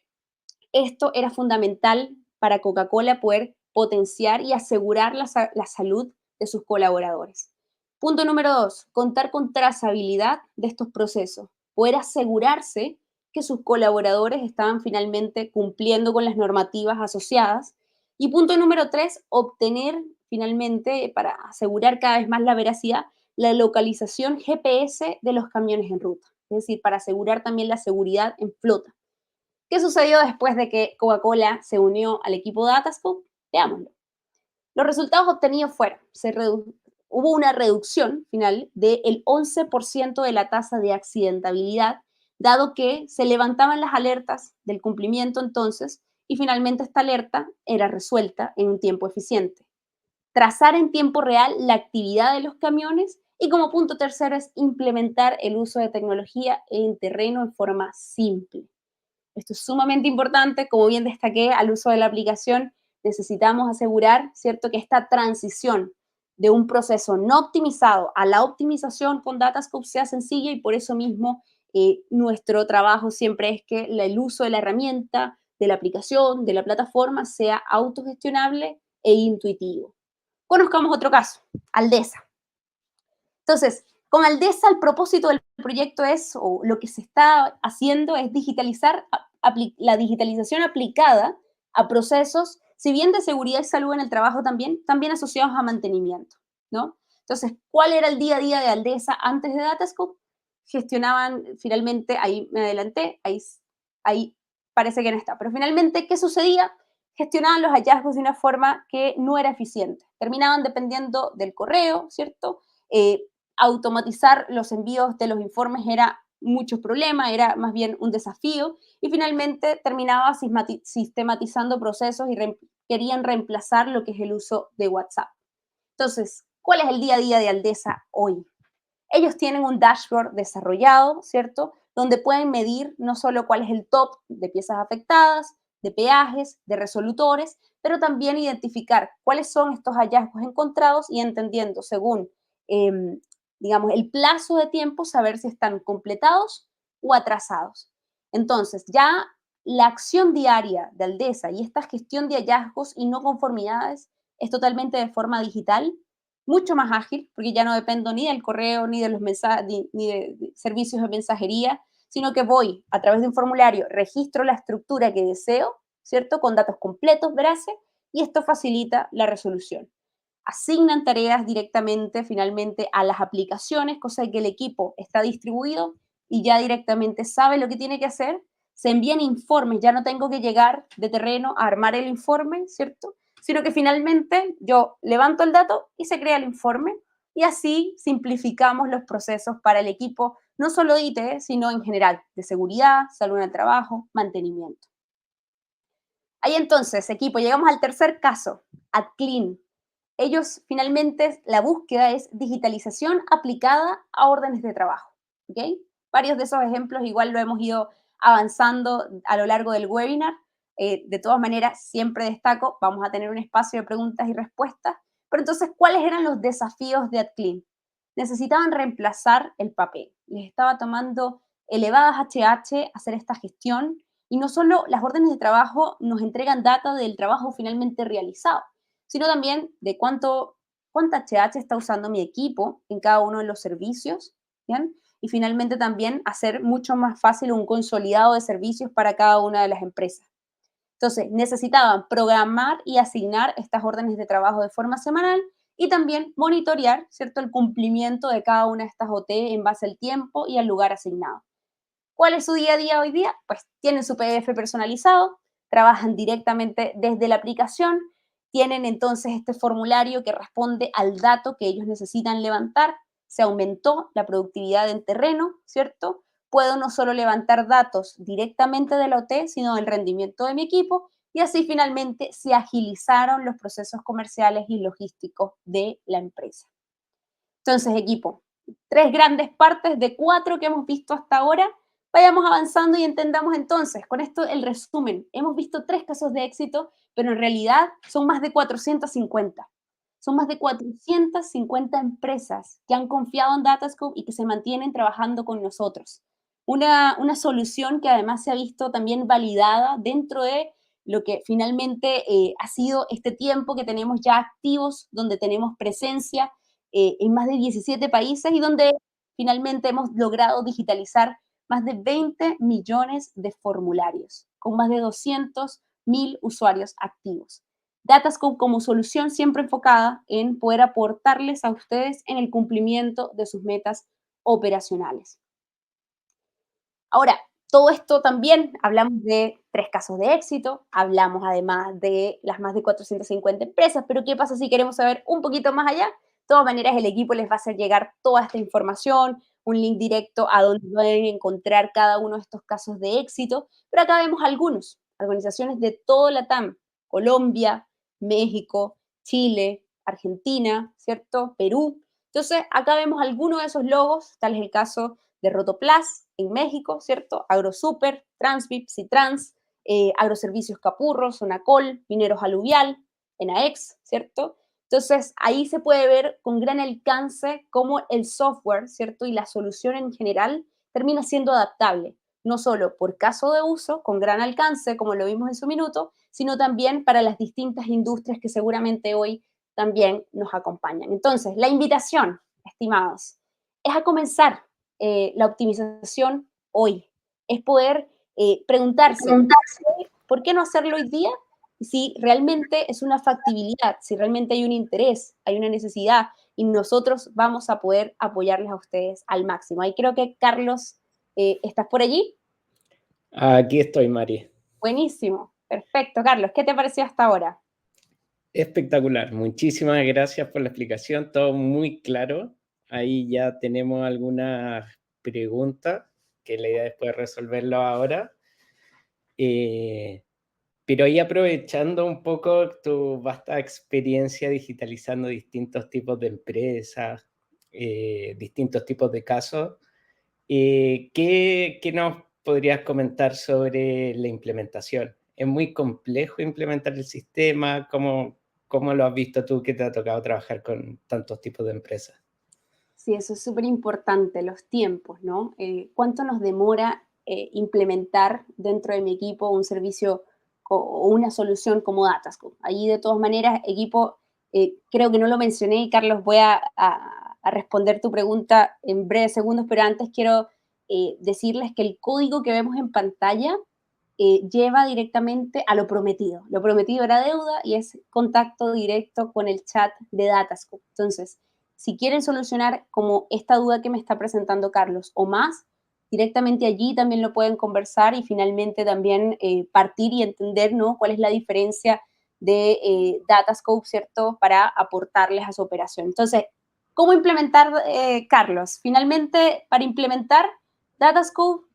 esto era fundamental para Coca-Cola poder potenciar y asegurar la salud de sus colaboradores. Punto número 2, contar con trazabilidad de estos procesos, poder asegurarse que sus colaboradores estaban finalmente cumpliendo con las normativas asociadas. Y punto número 3, obtener finalmente, para asegurar cada vez más la veracidad, la localización GPS de los camiones en ruta, es decir, para asegurar también la seguridad en flota. ¿Qué sucedió después de que Coca-Cola se unió al equipo Datascope? Veámoslo. Los resultados obtenidos fueron, hubo una reducción final del 11% de la tasa de accidentabilidad, dado que se levantaban las alertas del cumplimiento entonces y finalmente esta alerta era resuelta en un tiempo eficiente. Trazar en tiempo real la actividad de los camiones y como punto tercero es implementar el uso de tecnología en terreno en forma simple. Esto es sumamente importante, como bien destaqué, al uso de la aplicación necesitamos asegurar, ¿cierto?, que esta transición de un proceso no optimizado a la optimización con Datascope sea sencilla y por eso mismo nuestro trabajo siempre es que el uso de la herramienta, de la aplicación, de la plataforma sea autogestionable e intuitivo. Conozcamos otro caso, Aldesa. Entonces, con Aldesa el propósito del proyecto es, o lo que se está haciendo es digitalizar la digitalización aplicada a procesos, si bien de seguridad y salud en el trabajo también asociados a mantenimiento, ¿no? Entonces, ¿cuál era el día a día de Aldesa antes de Datascope? Gestionaban, finalmente, ahí me adelanté, ahí parece que no está, pero finalmente, ¿qué sucedía? Gestionaban los hallazgos de una forma que no era eficiente. Terminaban dependiendo del correo, ¿cierto? Automatizar los envíos de los informes era muchos problemas, era más bien un desafío y finalmente terminaba sistematizando procesos y querían reemplazar lo que es el uso de WhatsApp. Entonces, ¿cuál es el día a día de Aldesa hoy? Ellos tienen un dashboard desarrollado, ¿cierto?, donde pueden medir no solo cuál es el top de piezas afectadas, de peajes, de resolutores, pero también identificar cuáles son estos hallazgos encontrados y entendiendo según digamos, el plazo de tiempo, saber si están completados o atrasados. Entonces, ya la acción diaria de Aldesa y esta gestión de hallazgos y no conformidades es totalmente de forma digital, mucho más ágil, porque ya no dependo ni del correo, ni de los mensajes, ni de servicios de mensajería, sino que voy a través de un formulario, registro la estructura que deseo, ¿cierto? Con datos completos, veraces, y esto facilita la resolución. Asignan tareas directamente, finalmente, a las aplicaciones, cosa de que el equipo está distribuido y ya directamente sabe lo que tiene que hacer. Se envían informes, ya no tengo que llegar de terreno a armar el informe, ¿cierto? Sino que finalmente yo levanto el dato y se crea el informe y así simplificamos los procesos para el equipo, no solo de IT, sino en general, de seguridad, salud en el trabajo, mantenimiento. Ahí entonces, equipo, llegamos al tercer caso, AdClean. Ellos finalmente, la búsqueda es digitalización aplicada a órdenes de trabajo. ¿Ok? Varios de esos ejemplos igual lo hemos ido avanzando a lo largo del webinar. De todas maneras, siempre destaco, vamos a tener un espacio de preguntas y respuestas. Pero entonces, ¿cuáles eran los desafíos de AdClean? Necesitaban reemplazar el papel. Les estaba tomando elevadas HH hacer esta gestión. Y no solo las órdenes de trabajo nos entregan data del trabajo finalmente realizado, sino también de cuánta HH está usando mi equipo en cada uno de los servicios, ¿bien? Y finalmente también hacer mucho más fácil un consolidado de servicios para cada una de las empresas. Entonces, necesitaban programar y asignar estas órdenes de trabajo de forma semanal y también monitorear, ¿cierto?, el cumplimiento de cada una de estas OT en base al tiempo y al lugar asignado. ¿Cuál es su día a día hoy día? Pues tienen su PDF personalizado, trabajan directamente desde la aplicación, tienen entonces este formulario que responde al dato que ellos necesitan levantar, se aumentó la productividad en terreno, ¿cierto? Puedo no solo levantar datos directamente de la OT, sino del rendimiento de mi equipo, y así finalmente se agilizaron los procesos comerciales y logísticos de la empresa. Entonces, equipo, 3 grandes partes de 4 que hemos visto hasta ahora. Vayamos avanzando y entendamos entonces, con esto el resumen. Hemos visto 3 casos de éxito, pero en realidad son más de 450. Son más de 450 empresas que han confiado en Datascope y que se mantienen trabajando con nosotros. Una solución que además se ha visto también validada dentro de lo que finalmente ha sido este tiempo que tenemos ya activos, donde tenemos presencia en más de 17 países y donde finalmente hemos logrado digitalizar más de 20 millones de formularios, con más de 200.000 usuarios activos. Datascope como solución siempre enfocada en poder aportarles a ustedes en el cumplimiento de sus metas operacionales. Ahora, todo esto también hablamos de 3 casos de éxito, hablamos además de las más de 450 empresas, pero ¿qué pasa si queremos saber un poquito más allá? De todas maneras, el equipo les va a hacer llegar toda esta información, un link directo a donde pueden encontrar cada uno de estos casos de éxito, pero acá vemos algunos, organizaciones de todo LATAM, Colombia, México, Chile, Argentina, ¿cierto? Perú. Entonces, acá vemos algunos de esos logos, tal es el caso de Rotoplas en México, ¿cierto? AgroSuper, Transvip, Citrans, Agroservicios Capurro, Sonacol, Mineros Aluvial, Enaex, ¿cierto? Entonces, ahí se puede ver con gran alcance cómo el software, ¿cierto? Y la solución en general termina siendo adaptable, no solo por caso de uso, con gran alcance, como lo vimos en su minuto, sino también para las distintas industrias que seguramente hoy también nos acompañan. Entonces, la invitación, estimados, es a comenzar la optimización hoy. Es poder preguntarse, ¿por qué no hacerlo hoy día? Si realmente es una factibilidad, si realmente hay un interés, hay una necesidad y nosotros vamos a poder apoyarles a ustedes al máximo. Ahí creo que, Carlos, ¿estás por allí? Aquí estoy, Mari. Buenísimo, perfecto. Carlos, ¿qué te pareció hasta ahora? Espectacular, muchísimas gracias por la explicación, todo muy claro. Ahí ya tenemos algunas preguntas, que la idea es poder resolverlo ahora. Pero ahí aprovechando un poco tu vasta experiencia digitalizando distintos tipos de empresas, distintos tipos de casos, ¿qué nos podrías comentar sobre la implementación? ¿Es muy complejo implementar el sistema? ¿Cómo lo has visto tú que te ha tocado trabajar con tantos tipos de empresas? Sí, eso es súper importante, los tiempos, ¿no? ¿Cuánto nos demora implementar dentro de mi equipo un servicio o una solución como Datascope? Ahí, de todas maneras, equipo, creo que no lo mencioné y, Carlos, voy a responder tu pregunta en breves segundos, pero antes quiero decirles que el código que vemos en pantalla lleva directamente a lo prometido. Lo prometido era deuda y es contacto directo con el chat de Datascope. Entonces, si quieren solucionar como esta duda que me está presentando Carlos o más, directamente allí también lo pueden conversar y finalmente también partir y entender, ¿no?, cuál es la diferencia de Datascope, ¿cierto?, para aportarles a su operación. Entonces, ¿cómo implementar, Carlos? Finalmente, para implementar Datascope,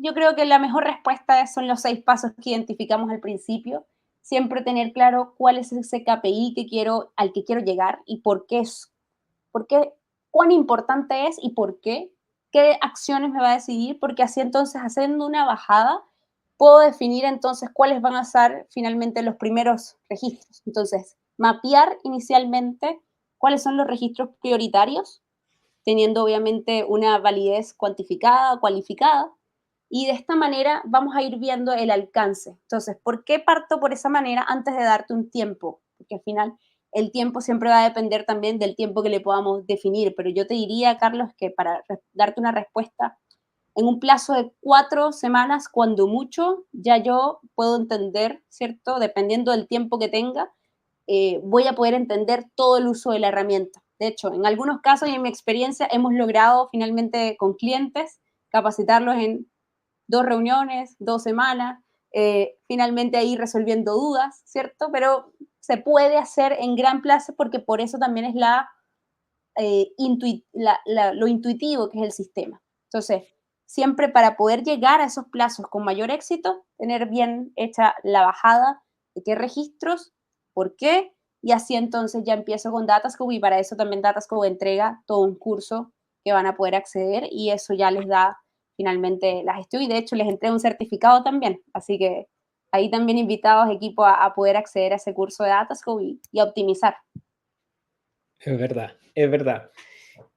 yo creo que la mejor respuesta son los 6 pasos que identificamos al principio. Siempre tener claro cuál es ese KPI al que quiero llegar y por qué, cuán importante es y por qué acciones me va a decidir, porque así entonces, haciendo una bajada, puedo definir entonces cuáles van a ser finalmente los primeros registros. Entonces, mapear inicialmente cuáles son los registros prioritarios, teniendo obviamente una validez cuantificada, cualificada, y de esta manera vamos a ir viendo el alcance. Entonces, ¿por qué parto por esa manera antes de darte un tiempo? Porque al final el tiempo siempre va a depender también del tiempo que le podamos definir, pero yo te diría, Carlos, que para darte una respuesta en un plazo de 4 semanas, cuando mucho, ya yo puedo entender, ¿cierto? Dependiendo del tiempo que tenga, voy a poder entender todo el uso de la herramienta. De hecho, en algunos casos y en mi experiencia hemos logrado finalmente con clientes capacitarlos en 2 reuniones, 2 semanas, finalmente ahí resolviendo dudas, ¿cierto? Pero se puede hacer en gran plazo porque por eso también es lo intuitivo que es el sistema. Entonces, siempre para poder llegar a esos plazos con mayor éxito, tener bien hecha la bajada de qué registros, por qué, y así entonces ya empiezo con Datascope y para eso también Datascope entrega todo un curso que van a poder acceder y eso ya les da finalmente la gestión y de hecho les entrega un certificado también, así que ahí también invitados equipo a poder acceder a ese curso de Datascope y a optimizar. Es verdad, es verdad.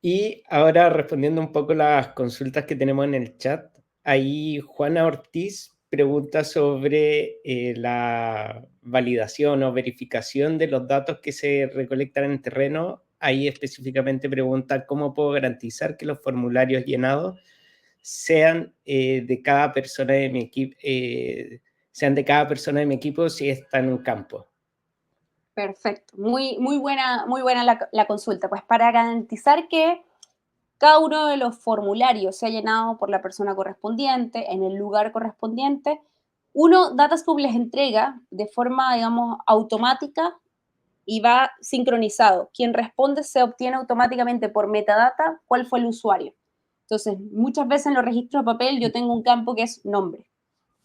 Y ahora respondiendo un poco las consultas que tenemos en el chat, ahí Juana Ortiz pregunta sobre la validación o verificación de los datos que se recolectan en terreno. Ahí específicamente pregunta cómo puedo garantizar que los formularios llenados sean de cada persona de mi equipo, sean de cada persona de mi equipo si está en un campo. Perfecto, muy buena la consulta. Pues para garantizar que cada uno de los formularios sea llenado por la persona correspondiente, en el lugar correspondiente, Datascope les entrega de forma, digamos, automática y va sincronizado. Quien responde se obtiene automáticamente por metadata cuál fue el usuario. Entonces, muchas veces en los registros de papel yo tengo un campo que es nombre,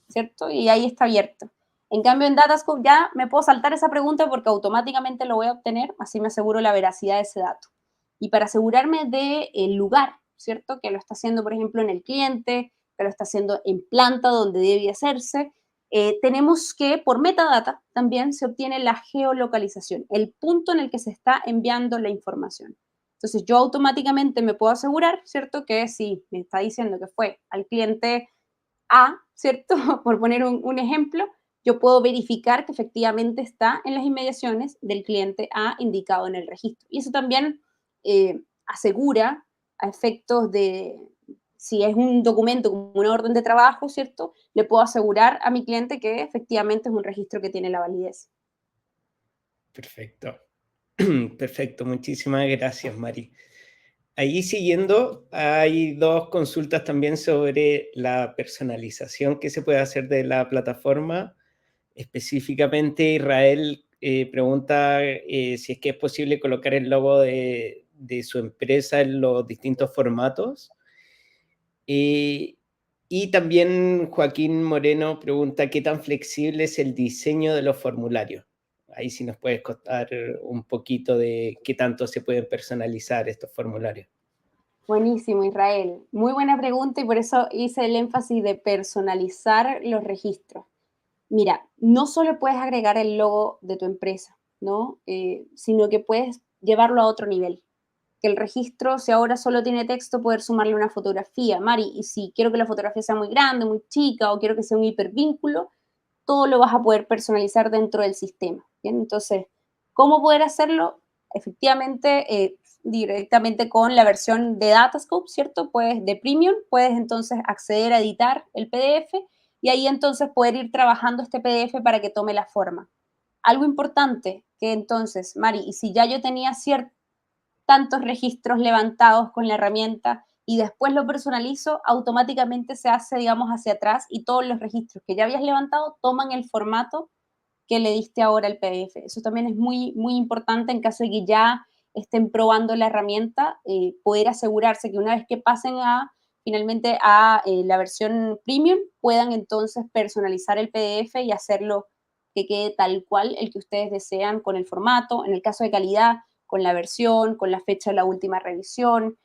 ¿cierto? Y ahí está abierto. En cambio, en Datascope ya me puedo saltar esa pregunta porque automáticamente lo voy a obtener, así me aseguro la veracidad de ese dato. Y para asegurarme del lugar, ¿cierto? Que lo está haciendo, por ejemplo, en el cliente, que lo está haciendo en planta donde debe hacerse, tenemos que, por metadata, también se obtiene la geolocalización, el punto en el que se está enviando la información. Entonces, yo automáticamente me puedo asegurar, ¿cierto? Que si me está diciendo que fue al cliente A, ¿cierto? Por poner un ejemplo, yo puedo verificar que efectivamente está en las inmediaciones del cliente A indicado en el registro. Y eso también asegura a efectos de, si es un documento como una orden de trabajo, ¿cierto? Le puedo asegurar a mi cliente que efectivamente es un registro que tiene la validez. Perfecto. Perfecto, muchísimas gracias, Mari. Ahí siguiendo, hay 2 consultas también sobre la personalización que se puede hacer de la plataforma. Específicamente, Israel pregunta si es que es posible colocar el logo de su empresa en los distintos formatos. Y también Joaquín Moreno pregunta qué tan flexible es el diseño de los formularios. Ahí sí nos puedes contar un poquito de qué tanto se pueden personalizar estos formularios. Buenísimo, Israel. Muy buena pregunta y por eso hice el énfasis de personalizar los registros. Mira, no solo puedes agregar el logo de tu empresa, ¿no? Sino que puedes llevarlo a otro nivel. Que el registro, si ahora solo tiene texto, poder sumarle una fotografía. Mari, y si quiero que la fotografía sea muy grande, muy chica, o quiero que sea un hipervínculo, todo lo vas a poder personalizar dentro del sistema. ¿Bien? Entonces, ¿cómo poder hacerlo? Efectivamente, directamente con la versión de Datascope, ¿cierto? De Premium, puedes entonces acceder a editar el PDF, y ahí entonces poder ir trabajando este PDF para que tome la forma. Algo importante que entonces, Mari, y si ya yo tenía tantos registros levantados con la herramienta y después lo personalizo, automáticamente se hace, digamos, hacia atrás y todos los registros que ya habías levantado toman el formato que le diste ahora al PDF. Eso también es muy, muy importante en caso de que ya estén probando la herramienta, poder asegurarse que una vez que pasen finalmente a la versión premium, puedan entonces personalizar el PDF y hacerlo que quede tal cual el que ustedes desean con el formato, en el caso de calidad, con la versión, con la fecha de la última revisión,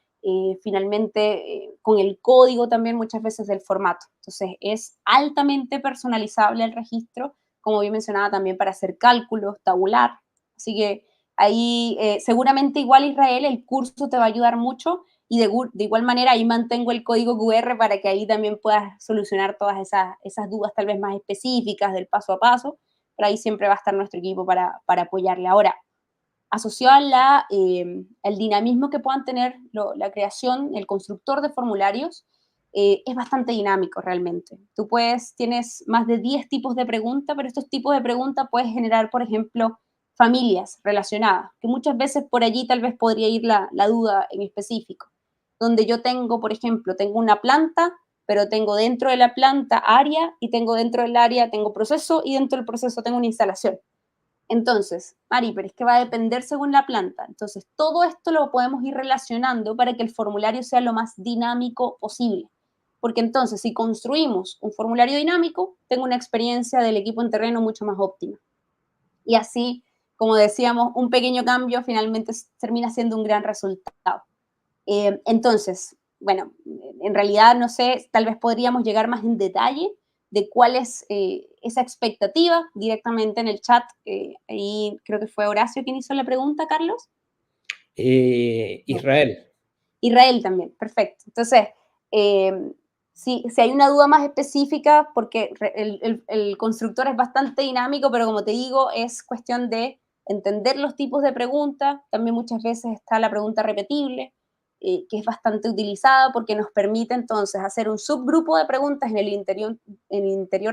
finalmente con el código también muchas veces del formato. Entonces es altamente personalizable el registro, como bien mencionaba también para hacer cálculos, tabular. Así que ahí seguramente igual Israel, el curso te va a ayudar mucho y de igual manera ahí mantengo el código QR para que ahí también puedas solucionar todas esas dudas tal vez más específicas del paso a paso, pero ahí siempre va a estar nuestro equipo para apoyarle. Ahora, asociado al dinamismo que puedan tener la creación, el constructor de formularios, es bastante dinámico realmente. Tú tienes más de 10 tipos de preguntas, pero estos tipos de preguntas puedes generar, por ejemplo, familias relacionadas, que muchas veces por allí tal vez podría ir la duda en específico, donde yo tengo, por ejemplo, tengo una planta, pero tengo dentro de la planta área y tengo dentro del área, tengo proceso y dentro del proceso tengo una instalación. Entonces, Mari, pero es que va a depender según la planta. Entonces, todo esto lo podemos ir relacionando para que el formulario sea lo más dinámico posible. Porque entonces, si construimos un formulario dinámico, tengo una experiencia del equipo en terreno mucho más óptima. Y así, como decíamos, un pequeño cambio finalmente termina siendo un gran resultado. Entonces, bueno, en realidad, no sé, tal vez podríamos llegar más en detalle de cuál es esa expectativa directamente en el chat. Ahí creo que fue Horacio quien hizo la pregunta, Carlos. Israel. Israel también, perfecto. Entonces, si hay una duda más específica, porque el constructor es bastante dinámico, pero como te digo, es cuestión de entender los tipos de preguntas. También muchas veces está la pregunta repetible, que es bastante utilizada porque nos permite entonces hacer un subgrupo de preguntas en el interior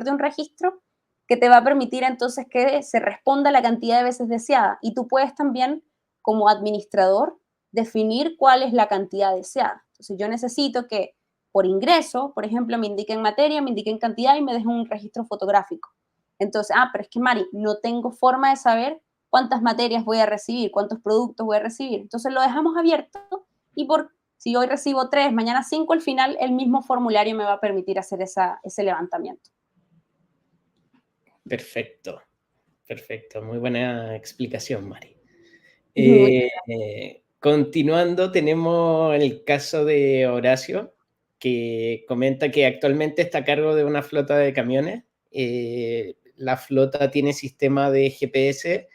de un registro que te va a permitir entonces que se responda la cantidad de veces deseada. Y tú puedes también, como administrador, definir cuál es la cantidad deseada. Entonces yo necesito que por ingreso, por ejemplo, me indiquen materia, me indiquen cantidad y me dejen un registro fotográfico. Entonces, pero es que Mari, no tengo forma de saber cuántas materias voy a recibir, cuántos productos voy a recibir. Entonces lo dejamos abierto y si hoy recibo 3, mañana 5, al final el mismo formulario me va a permitir hacer ese levantamiento. Perfecto, perfecto. Muy buena explicación, Mari. Continuando, tenemos el caso de Horacio, que comenta que actualmente está a cargo de una flota de camiones. La flota tiene sistema de GPS,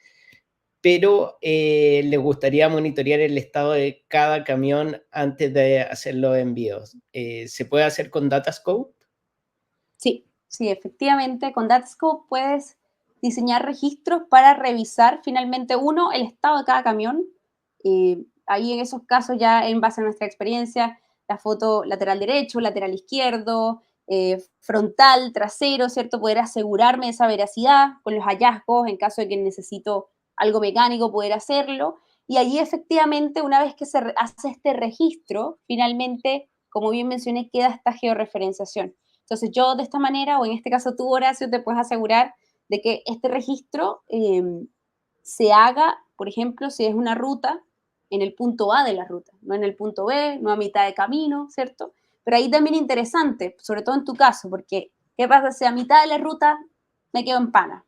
pero le gustaría monitorear el estado de cada camión antes de hacer los envíos. ¿Se puede hacer con Datascope? Sí, efectivamente, con Datascope puedes diseñar registros para revisar finalmente, el estado de cada camión. Ahí en esos casos ya en base a nuestra experiencia, la foto lateral derecho, lateral izquierdo, frontal, trasero, ¿cierto? Poder asegurarme de esa veracidad con los hallazgos en caso de que necesito algo mecánico, poder hacerlo. Y allí efectivamente, una vez que se hace este registro, finalmente, como bien mencioné, queda esta georreferenciación. Entonces yo de esta manera, o en este caso tú, Horacio, te puedes asegurar de que este registro se haga, por ejemplo, si es una ruta, en el punto A de la ruta, no en el punto B, no a mitad de camino, ¿cierto? Pero ahí también interesante, sobre todo en tu caso, porque ¿qué pasa si a mitad de la ruta me quedo en pana?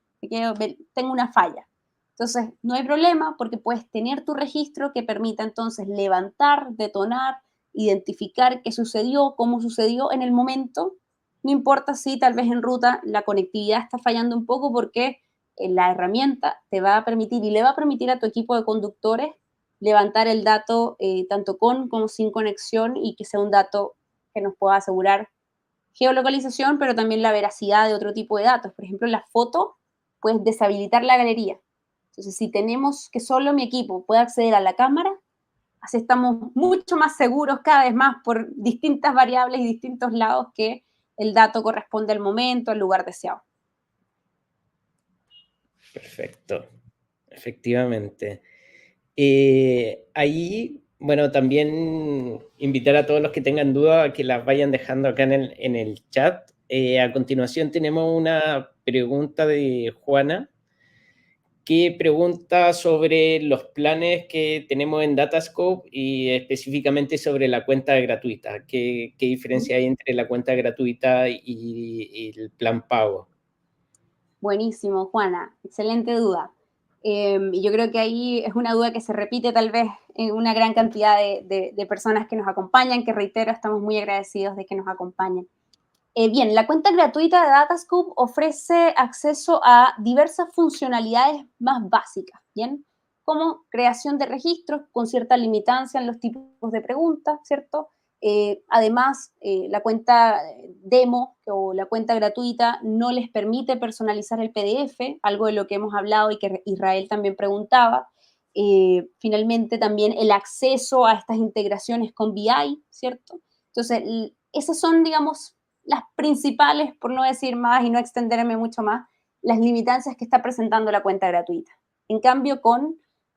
Tengo una falla. Entonces, no hay problema porque puedes tener tu registro que permita entonces levantar, detonar, identificar qué sucedió, cómo sucedió en el momento. No importa si tal vez en ruta la conectividad está fallando un poco porque la herramienta te va a permitir y le va a permitir a tu equipo de conductores levantar el dato tanto con como sin conexión y que sea un dato que nos pueda asegurar geolocalización, pero también la veracidad de otro tipo de datos. Por ejemplo, en la foto puedes deshabilitar la galería. Entonces, si tenemos que solo mi equipo pueda acceder a la cámara, así estamos mucho más seguros cada vez más por distintas variables y distintos lados que el dato corresponde al momento, al lugar deseado. Perfecto, efectivamente. Ahí, bueno, también invitar a todos los que tengan dudas a que las vayan dejando acá en el chat. A continuación tenemos una pregunta de Juana, que pregunta sobre los planes que tenemos en Datascope y específicamente sobre la cuenta gratuita. ¿Qué diferencia hay entre la cuenta gratuita y el plan pago? Buenísimo, Juana. Excelente duda. Y yo creo que ahí es una duda que se repite tal vez en una gran cantidad de personas que nos acompañan, que reitero, estamos muy agradecidos de que nos acompañen. Bien, la cuenta gratuita de Datascope ofrece acceso a diversas funcionalidades más básicas, ¿bien? Como creación de registros con cierta limitancia en los tipos de preguntas, ¿cierto? Además, la cuenta demo o la cuenta gratuita no les permite personalizar el PDF, algo de lo que hemos hablado y que Israel también preguntaba. Finalmente, también el acceso a estas integraciones con BI, ¿cierto? Entonces, esas son, digamos, las principales, por no decir más y no extenderme mucho más, las limitancias que está presentando la cuenta gratuita. En cambio,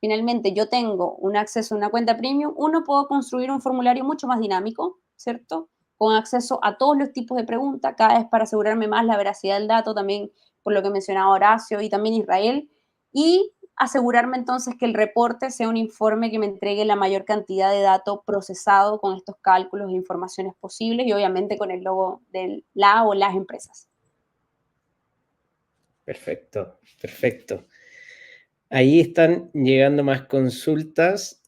finalmente, yo tengo un acceso a una cuenta premium, uno puedo construir un formulario mucho más dinámico, ¿cierto? Con acceso a todos los tipos de preguntas, cada vez para asegurarme más la veracidad del dato, también por lo que mencionaba Horacio y también Israel, y asegurarme entonces que el reporte sea un informe que me entregue la mayor cantidad de datos procesado con estos cálculos e informaciones posibles y obviamente con el logo de la o las empresas. Perfecto, perfecto. Ahí están llegando más consultas.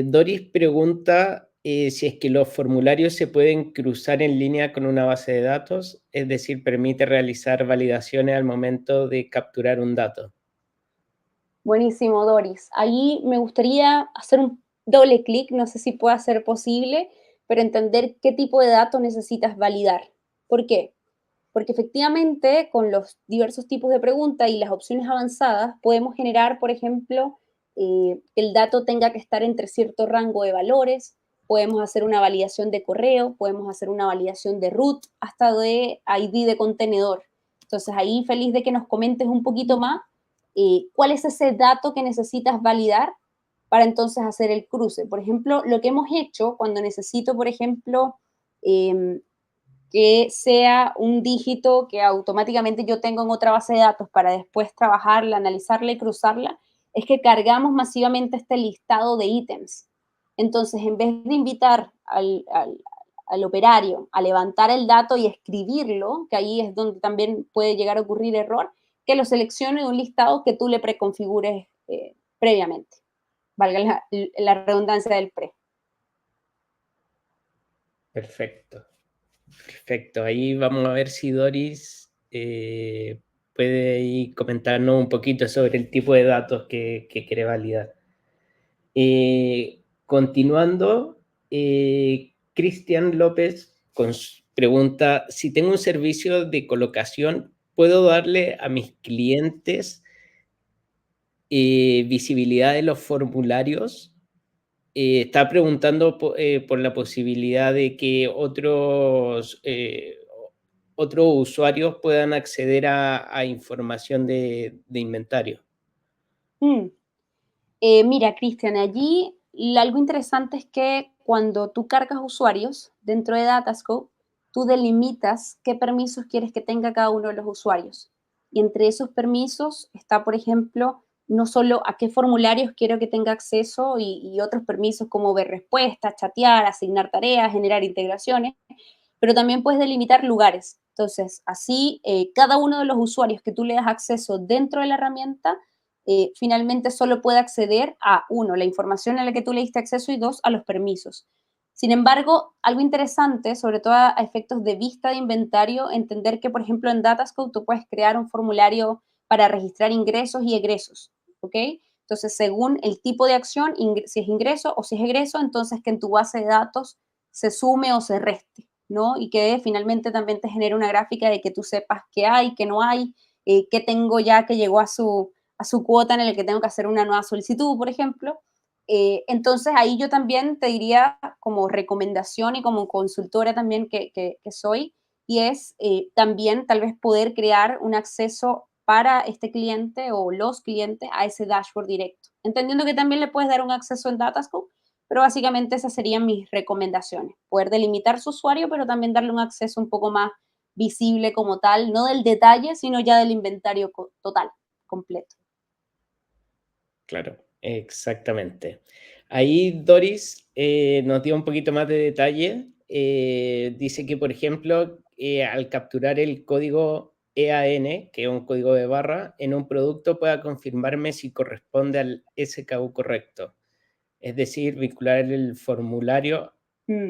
Doris pregunta si es que los formularios se pueden cruzar en línea con una base de datos, es decir, permite realizar validaciones al momento de capturar un dato. Buenísimo, Doris. Ahí me gustaría hacer un doble clic, no sé si pueda ser posible, pero entender qué tipo de datos necesitas validar. ¿Por qué? Porque efectivamente con los diversos tipos de preguntas y las opciones avanzadas podemos generar, por ejemplo, que el dato tenga que estar entre cierto rango de valores, podemos hacer una validación de correo, podemos hacer una validación de root, hasta de ID de contenedor. Entonces ahí feliz de que nos comentes un poquito más cuál es ese dato que necesitas validar para entonces hacer el cruce. Por ejemplo, lo que hemos hecho cuando necesito, por ejemplo, que sea un dígito que automáticamente yo tengo en otra base de datos para después trabajarla, analizarla y cruzarla, es que cargamos masivamente este listado de ítems. Entonces, en vez de invitar al operario a levantar el dato y escribirlo, que ahí es donde también puede llegar a ocurrir error, que lo seleccione de un listado que tú le preconfigures previamente. Valga la redundancia del pre. Perfecto. Perfecto. Ahí vamos a ver si Doris puede ir comentarnos un poquito sobre el tipo de datos que quiere validar. Continuando, Cristian López pregunta, si tengo un servicio de colocación, ¿puedo darle a mis clientes visibilidad de los formularios? Está preguntando por la posibilidad de que otros usuarios puedan acceder a información de inventario. Mira, Cristian, allí algo interesante es que cuando tú cargas usuarios dentro de Datascope, tú delimitas qué permisos quieres que tenga cada uno de los usuarios. Y entre esos permisos está, por ejemplo, no solo a qué formularios quiero que tenga acceso y otros permisos como ver respuestas, chatear, asignar tareas, generar integraciones, pero también puedes delimitar lugares. Entonces, así, cada uno de los usuarios que tú le das acceso dentro de la herramienta, finalmente solo puede acceder a, uno, la información a la que tú le diste acceso y dos, a los permisos. Sin embargo, algo interesante, sobre todo a efectos de vista de inventario, entender que, por ejemplo, en Datascope tú puedes crear un formulario para registrar ingresos y egresos, ¿ok? Entonces, según el tipo de acción, si es ingreso o si es egreso, entonces que en tu base de datos se sume o se reste, ¿no? Y que finalmente también te genere una gráfica de que tú sepas qué hay, qué no hay, qué tengo ya que llegó a su cuota en el que tengo que hacer una nueva solicitud, por ejemplo. Entonces, ahí yo también te diría como recomendación y como consultora también que soy, y es también tal vez poder crear un acceso para este cliente o los clientes a ese dashboard directo. Entendiendo que también le puedes dar un acceso en Datascope, pero básicamente esas serían mis recomendaciones. Poder delimitar su usuario, pero también darle un acceso un poco más visible como tal, no del detalle, sino ya del inventario total, completo. Claro, exactamente. Ahí Doris nos dio un poquito más de detalle. Dice que, por ejemplo, al capturar el código EAN, que es un código de barra, en un producto pueda confirmarme si corresponde al SKU correcto. Es decir, vincular el formulario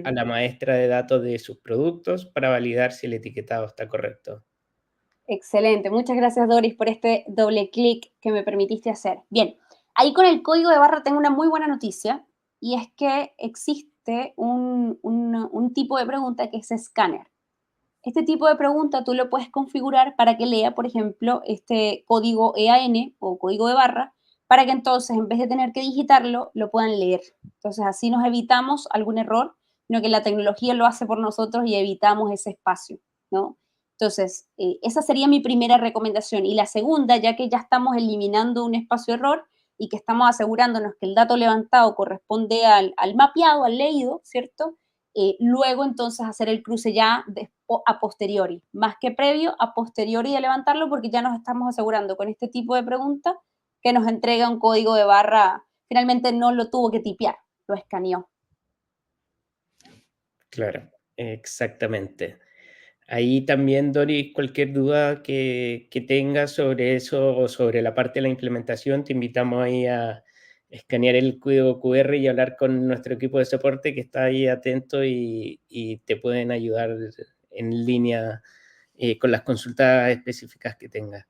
a la maestra de datos de sus productos para validar si el etiquetado está correcto. Excelente. Muchas gracias, Doris, por este doble clic que me permitiste hacer. Bien, ahí con el código de barra tengo una muy buena noticia, y es que existe un tipo de pregunta que es escáner. Este tipo de pregunta tú lo puedes configurar para que lea, por ejemplo, este código EAN o código de barra, para que entonces, en vez de tener que digitarlo, lo puedan leer. Entonces, así nos evitamos algún error, sino que la tecnología lo hace por nosotros y evitamos ese espacio, ¿no? Entonces, esa sería mi primera recomendación. Y la segunda, ya que ya estamos eliminando un espacio error y que estamos asegurándonos que el dato levantado corresponde al mapeado, al leído, ¿cierto? Luego entonces hacer el cruce ya a posteriori, más que previo, a posteriori de levantarlo, porque ya nos estamos asegurando con este tipo de pregunta que nos entrega un código de barra, finalmente no lo tuvo que tipear, lo escaneó. Claro, exactamente. Ahí también, Doris, cualquier duda que tengas sobre eso o sobre la parte de la implementación, te invitamos ahí a escanear el código QR y hablar con nuestro equipo de soporte que está ahí atento y te pueden ayudar en línea con las consultas específicas que tengas.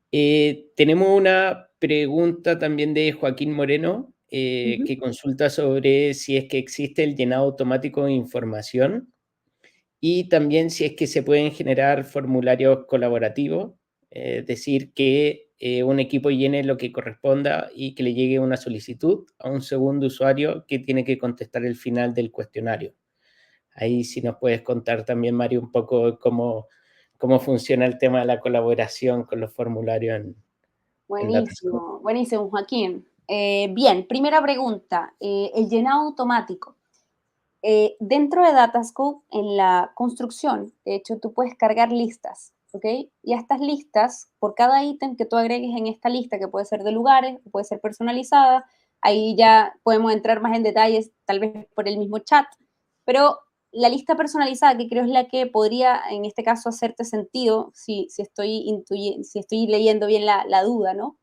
Tenemos una pregunta también de Joaquín Moreno que consulta sobre si es que existe el llenado automático de información. Y también si es que se pueden generar formularios colaborativos, es decir, que un equipo llene lo que corresponda y que le llegue una solicitud a un segundo usuario que tiene que contestar el final del cuestionario. Ahí sí nos puedes contar también, Mario, un poco cómo funciona el tema de la colaboración con los formularios en Datascope. Buenísimo, buenísimo, Joaquín. Bien, primera pregunta, el llenado automático. Dentro de Datascope, en la construcción, de hecho, tú puedes cargar listas, ¿ok? Y a estas listas, por cada ítem que tú agregues en esta lista, que puede ser de lugares, puede ser personalizada, ahí ya podemos entrar más en detalles, tal vez por el mismo chat, pero la lista personalizada, que creo es la que podría, en este caso, hacerte sentido, si estoy leyendo bien la duda, ¿no?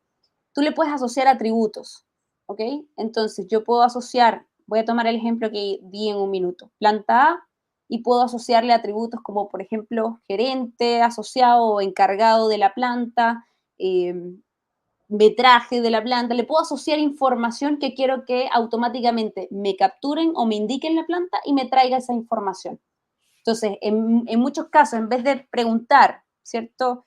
Tú le puedes asociar atributos, ¿ok? Entonces, yo puedo asociar, voy a tomar el ejemplo que di en un minuto, planta A, y puedo asociarle atributos como, por ejemplo, gerente, asociado o encargado de la planta, metraje de la planta. Le puedo asociar información que quiero que automáticamente me capturen o me indiquen la planta y me traiga esa información. Entonces, en muchos casos, en vez de preguntar, ¿cierto?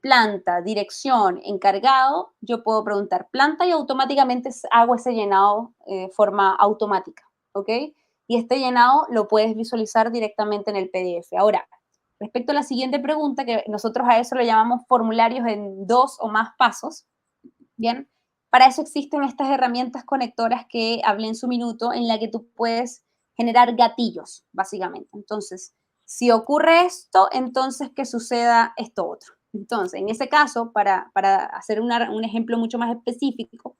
Planta, dirección, encargado, yo puedo preguntar planta y automáticamente hago ese llenado de forma automática, ¿ok? Y este llenado lo puedes visualizar directamente en el PDF. Ahora, respecto a la siguiente pregunta, que nosotros a eso lo llamamos formularios en 2 o más pasos, ¿bien? Para eso existen estas herramientas conectoras que hablé en su minuto, en la que tú puedes generar gatillos, básicamente. Entonces, si ocurre esto, entonces que suceda esto otro. Entonces, en ese caso, para hacer un ejemplo mucho más específico,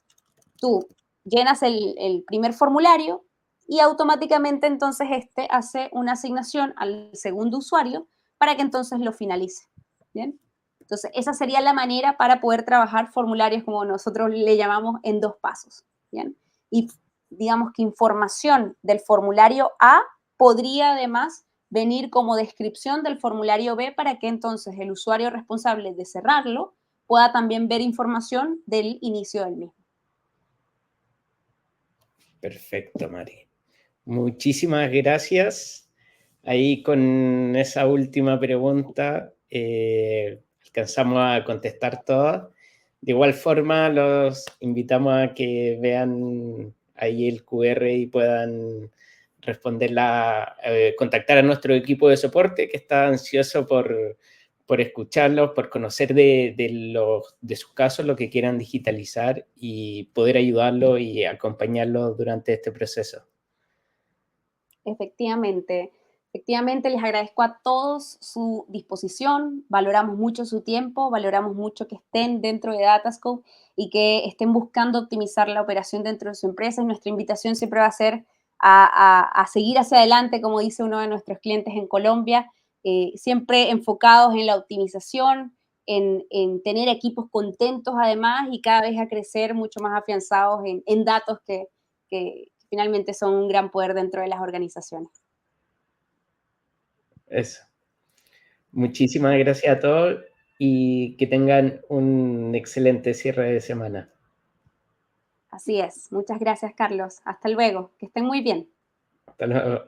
tú llenas el primer formulario y automáticamente entonces este hace una asignación al segundo usuario para que entonces lo finalice. ¿Bien? Entonces, esa sería la manera para poder trabajar formularios como nosotros le llamamos en 2 pasos. ¿Bien? Y digamos que información del formulario A podría además venir como descripción del formulario B para que entonces el usuario responsable de cerrarlo pueda también ver información del inicio del mismo. Perfecto, Mari. Muchísimas gracias. Ahí con esa última pregunta alcanzamos a contestar todas. De igual forma, los invitamos a que vean ahí el QR y puedan contactar a nuestro equipo de soporte, que está ansioso por escucharlos, por conocer de sus casos lo que quieran digitalizar y poder ayudarlos y acompañarlos durante este proceso. Efectivamente, efectivamente les agradezco a todos su disposición, valoramos mucho su tiempo, valoramos mucho que estén dentro de Datascope y que estén buscando optimizar la operación dentro de su empresa. Y nuestra invitación siempre va a ser a seguir hacia adelante, como dice uno de nuestros clientes en Colombia, siempre enfocados en la optimización, en tener equipos contentos además y cada vez a crecer mucho más afianzados en datos que finalmente son un gran poder dentro de las organizaciones. Eso. Muchísimas gracias a todos y que tengan un excelente cierre de semana. Así es. Muchas gracias, Carlos. Hasta luego. Que estén muy bien. Hasta luego.